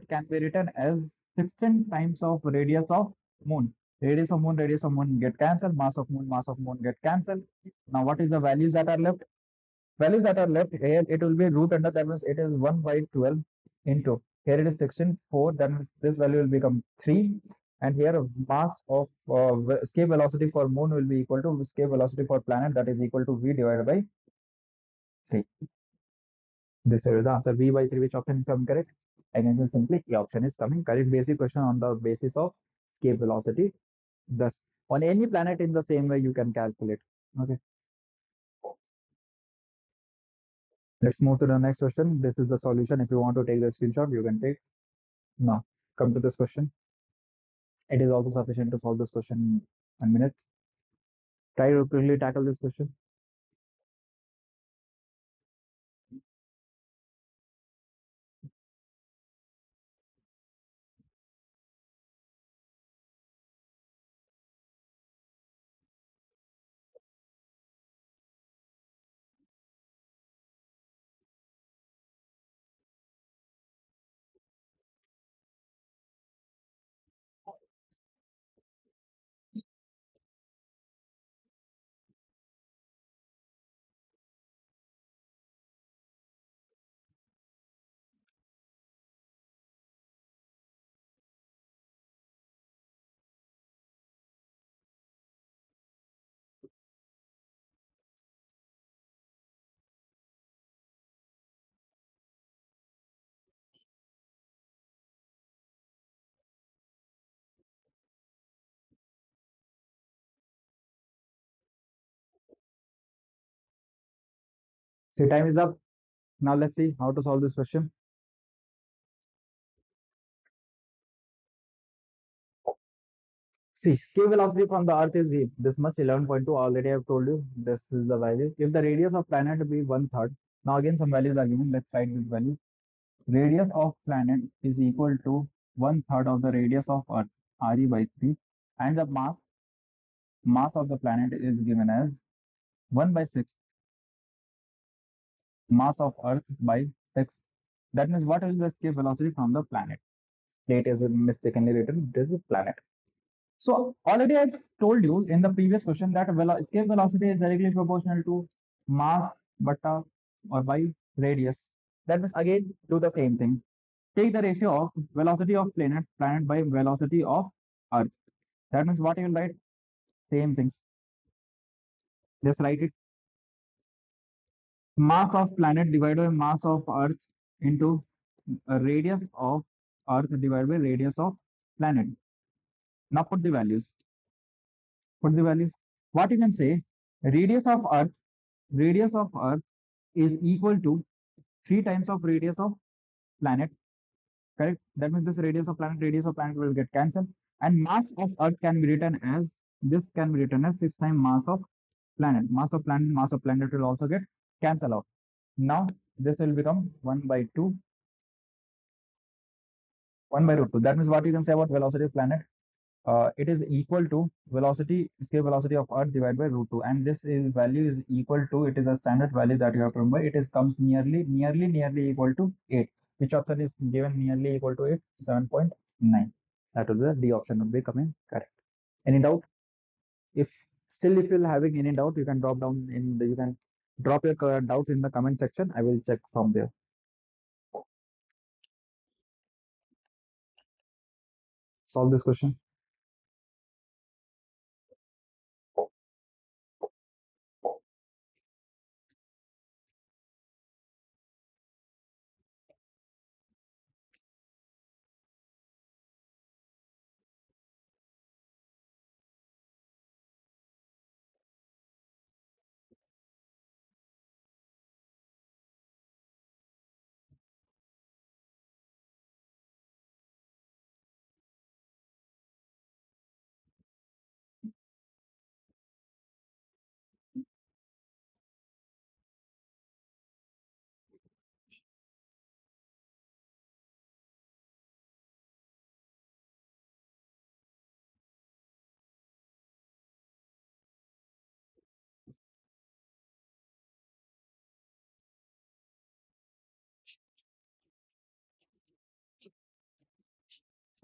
can be written as 16 times of radius of moon. Radius of moon get cancelled. Mass of moon get cancelled. Now, what is the values that are left? Values that are left here, it will be root under, that means it is 1 by 12 into, here it is 16 4, that means this value will become 3. And here mass of escape velocity for moon will be equal to escape velocity for planet, that is equal to v divided by 3. This will be the answer. V by 3, which option is coming correct? I can say simply A option is coming correct. Basic question on the basis of escape velocity. Thus, on any planet in the same way you can calculate. Okay. Let's move to the next question. This is the solution. If you want to take the screenshot, you can take. Now, come to this question. It is also sufficient to solve this question in 1 minute. Try to quickly tackle this question. See, time is up. Now let's see how to solve this question. See, escape velocity from the Earth is this much, 11.2. Already I've told you this is the value. If the radius of planet be one third, now again some values are given. Let's write these values. Radius of planet is equal to one third of the radius of Earth, RE by 3, and the mass of the planet is given as 1 by 6 mass of Earth by 6. That means what is the escape velocity from the planet? Plate is mistakenly written. This is planet. So already I told you in the previous question that escape velocity is directly proportional to mass beta or by radius. That means again do the same thing. Take the ratio of velocity of planet by velocity of Earth. That means what you will write? Same things. Just write it. Mass of planet divided by mass of Earth into radius of Earth divided by radius of planet. Now put the values. Put the values. What you can say? Radius of Earth, radius of Earth is equal to 3 times of radius of planet. Correct? That means this radius of planet will get cancelled. And mass of Earth can be written as this can be written as 6 times mass of planet. Mass of planet will also get cancelled out. Now this will become 1 by 2, 1 by root 2. That means what you can say about velocity of planet? It is equal to escape velocity of Earth divided by root 2, and this is value is equal to, it is a standard value that you have to remember. It is comes nearly equal to 8. Which option is given nearly equal to 8? 7.9. That will be the D option will be coming correct. Any doubt? If still if you're having any doubt, you can you can drop your doubts in the comment section. I will check from there. Solve this question.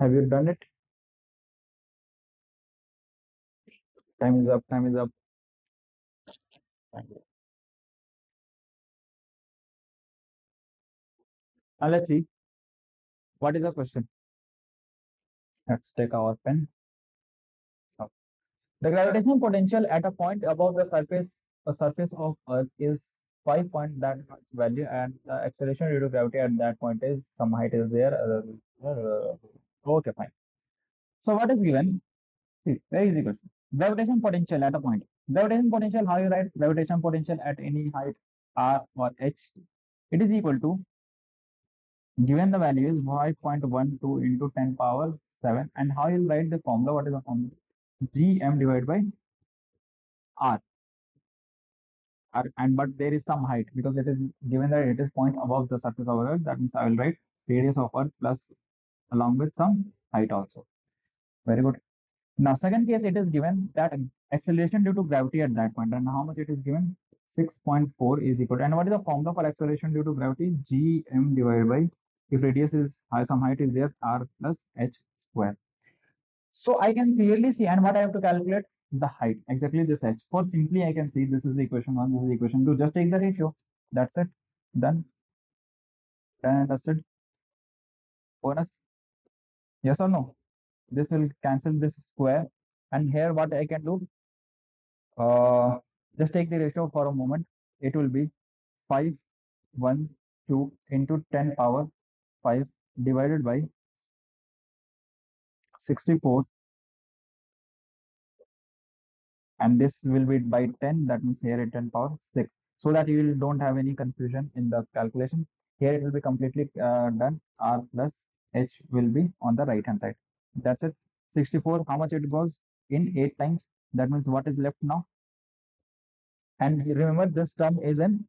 Have you done it? Time is up. Time is up. Now let's see what is the question. Let's take our pen. So, the gravitational potential at a point above the surface of Earth is 5 point that much value, and the acceleration due to gravity at that point is some height is there. Okay, fine. So what is given? See, very easy question. Gravitation potential at a point. Gravitation potential, how you write gravitation potential at any height R or H? It is equal to, given the value is 5.12 into 10 power 7, and how you write the formula? What is the formula? Gm divided by R. And but there is some height because it is given that it is point above the surface of Earth. That means I will write radius of Earth plus along with some height also. Very good. Now, second case, it is given that acceleration due to gravity at that point, and how much it is given? 6.4 is equal to, and what is the formula for acceleration due to gravity? Gm divided by, if radius is high, some height is there, R plus H square. So I can clearly see, and what I have to calculate? The height, exactly this H. For simply, I can see this is equation 1, this is equation 2. Just take the ratio. That's it. Done. Done and dusted. Bonus. Yes or no? This will cancel this square. And here, what I can do? Just take the ratio for a moment. It will be 5, 1, 2 into 10 power 5 divided by 64, and this will be by 10. That means here at 10 power 6. so that you don't have any confusion in the calculation. Here it will be completely done. R plus H will be on the right hand side. That's it. 64, how much it goes in 8 times? That means what is left now? And remember, this term is in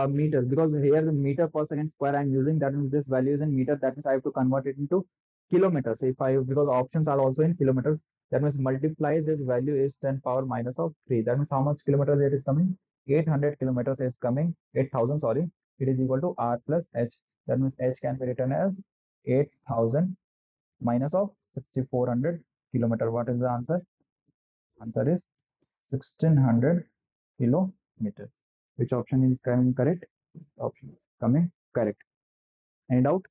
meters, because here the meter per second square I'm using, that means this value is in meter, that means I have to convert it into kilometers. If I, because options are also in kilometers, that means multiply this value is 10 power minus of 3. That means how much kilometers it is coming? 800 kilometers is coming, 8000, sorry. It is equal to R plus H. That means H can be written as 8000 minus of 6400 kilometer. What is the answer? Answer is 1600 kilometers. Which option is coming correct? Option is coming correct. Any doubt?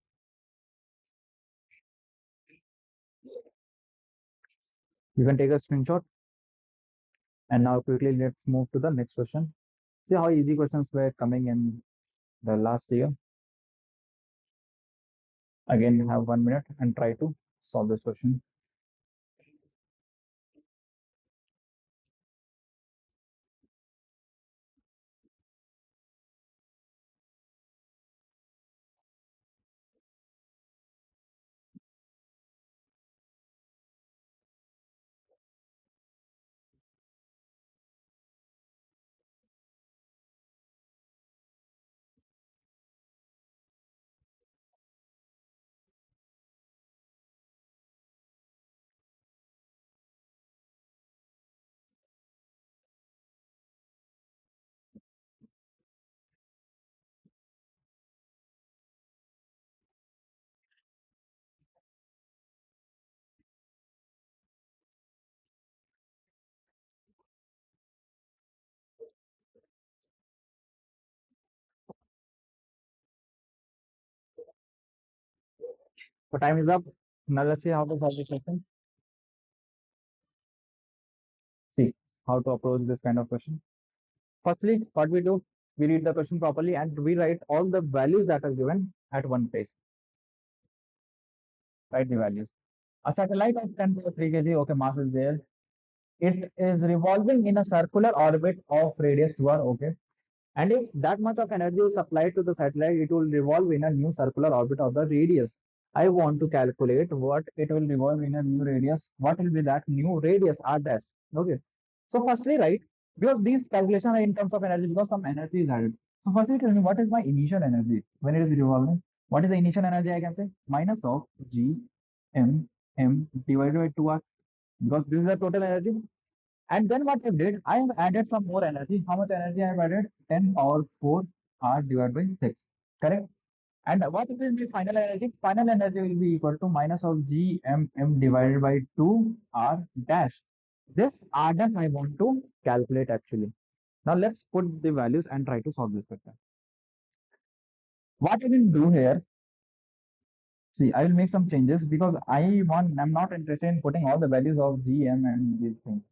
You can take a screenshot. And now quickly let's move to the next question. See how easy questions were coming in the last year. Again, you have 1 minute and try to solve this question. So time is up. Now let's see how to solve this question. See how to approach this kind of question. Firstly, what we do, we read the question properly and we write all the values that are given at one place. Write the values. A satellite of 10 to the 3 kg, okay, mass is there. It is revolving in a circular orbit of radius 2r, okay. And if that much of energy is supplied to the satellite, it will revolve in a new circular orbit of the radius. I want to calculate what it will revolve in a new radius. What will be that new radius, r dash? Okay. So firstly, right, because these calculations are in terms of energy, because some energy is added. So firstly, tell me what is my initial energy when it is revolving? What is the initial energy? I can say minus of G m divided by 2r, because this is the total energy. And then what I did, I have added some more energy. How much energy I have added? 10 power 4 R divided by 6. Correct? And what will be final energy? Final energy will be equal to minus of G m divided by 2 R dash. This R dash I want to calculate actually. Now let's put the values and try to solve this question. What I will do here, see, I will make some changes because I'm not interested in putting all the values of G, M and these things.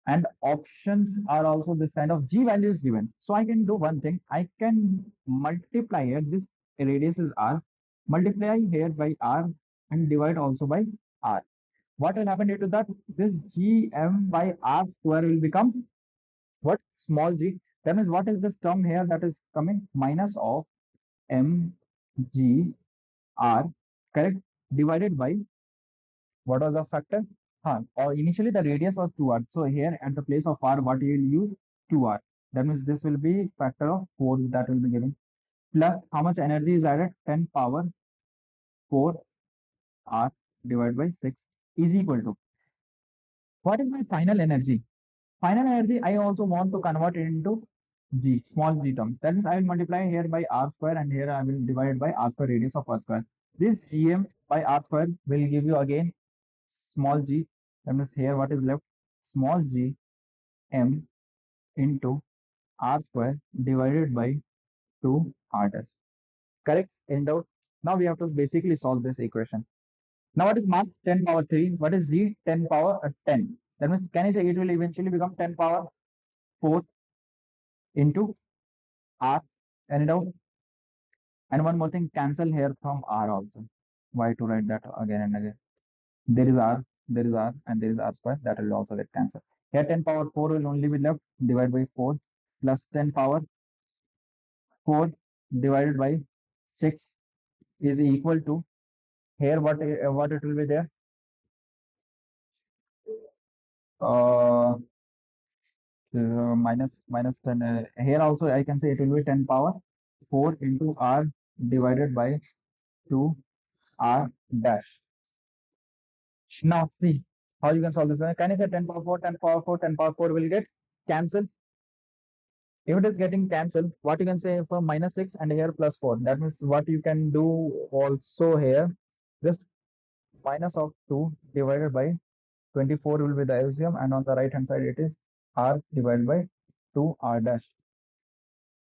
And options are also this kind of G value is given. So I can do one thing. I can multiply here. This radius is R. Multiply here by R and divide also by R. What will happen due to that? This Gm by R square will become what? Small g. That means what is this term here that is coming? Minus of mg R, correct? Divided by, what was the factor? Or initially the radius was 2r. So here at the place of r, what you will use? 2r. That means this will be factor of 4 that will be given. Plus how much energy is added? 10 power 4 r divided by 6 is equal to. What is my final energy? Final energy, I also want to convert it into g, small g term. That means I will multiply here by r square and here I will divide by r square radius of r square. This gm by r square will give you again small g. That means here what is left? Small g m into r square divided by 2 r dash. Correct? In doubt? Now we have to basically solve this equation. Now what is mass? 10 power 3. What is g? 10 power 10. That means can I say it will eventually become 10 power 4 into r? Any doubt? And one more thing, cancel here from r also. Why to write that again and again? There is r, there is r, and there is r square. That will also get cancelled. Here 10 power 4 will only be left. Divide by 4 plus 10 power 4 divided by 6 is equal to, here what it will be there, uh, minus 10, here also I can say it will be 10 power 4 into r divided by 2 r dash. Now see how you can solve this one. Can you say 10 power 4, 10 power 4, 10 power 4 will get cancelled? If it is getting cancelled, what you can say for minus 6 and here plus 4, that means what you can do also here, just minus of 2 divided by 24 will be the LCM, and on the right hand side it is r divided by 2 r dash.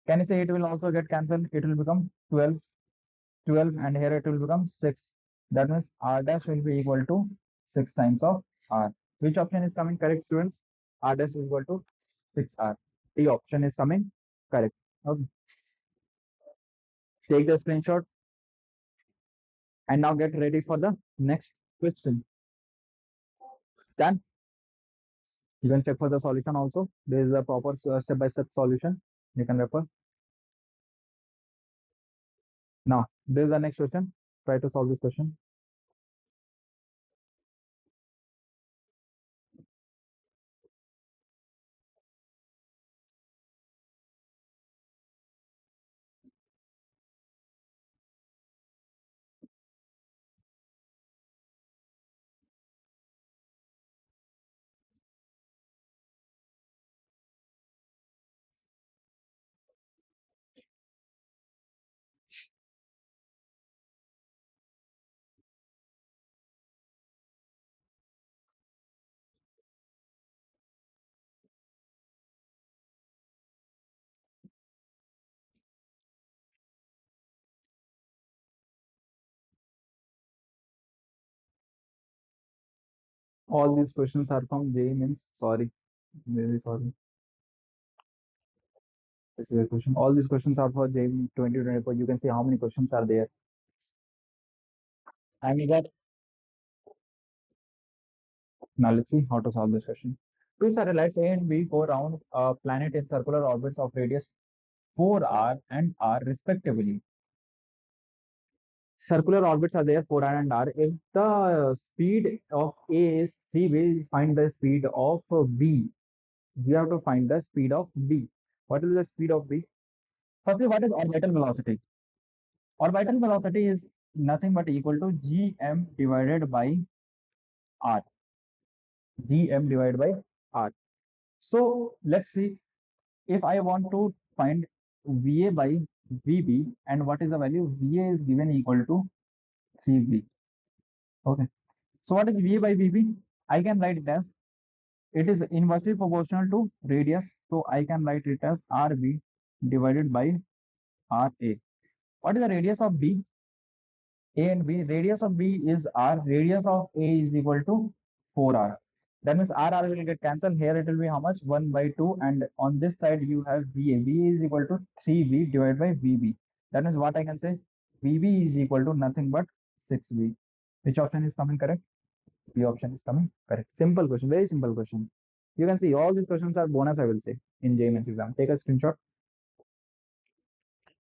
Can you say it will also get cancelled? It will become 12, 12, and here it will become 6. That means r dash will be equal to 6 times of r. Which option is coming correct, students? R dash is equal to 6r. The option is coming correct. Okay. Take the screenshot and now get ready for the next question. Done. You can check for the solution also. There is a proper step-by-step solution. You can refer. Now, there is the next question. Try to solve this question. All these questions are from JEE means sorry. Very sorry. This is a question. All these questions are for JEE 2024. You can see how many questions are there. And that now let's see how to solve this question. Two satellites A and B go around a planet in circular orbits of radius 4r and r respectively. Circular orbits are there 4r and r. If the speed of A is 3 b, find the speed of B. We have to find the speed of B. What is the speed of B? Firstly, what is orbital velocity? Orbital velocity is nothing but equal to gm divided by r. Gm divided by r. So let's see, if I want to find Va by Vb, and what is the value? Va is given equal to 3b. Okay. So what is Va by Vb? I can write it as, it is inversely proportional to radius. So I can write it as Rb divided by Ra. What is the radius of B? A and B. Radius of B is R. Radius of A is equal to 4R. That means R will get cancelled. Here it will be how much? 1 by 2. And on this side you have VA. VA is equal to 3V divided by VB. That means what I can say? VB is equal to nothing but 6V. Which option is coming correct? B option is coming correct. Simple question. Very simple question. You can see all these questions are bonus, I will say, in JMS exam. Take a screenshot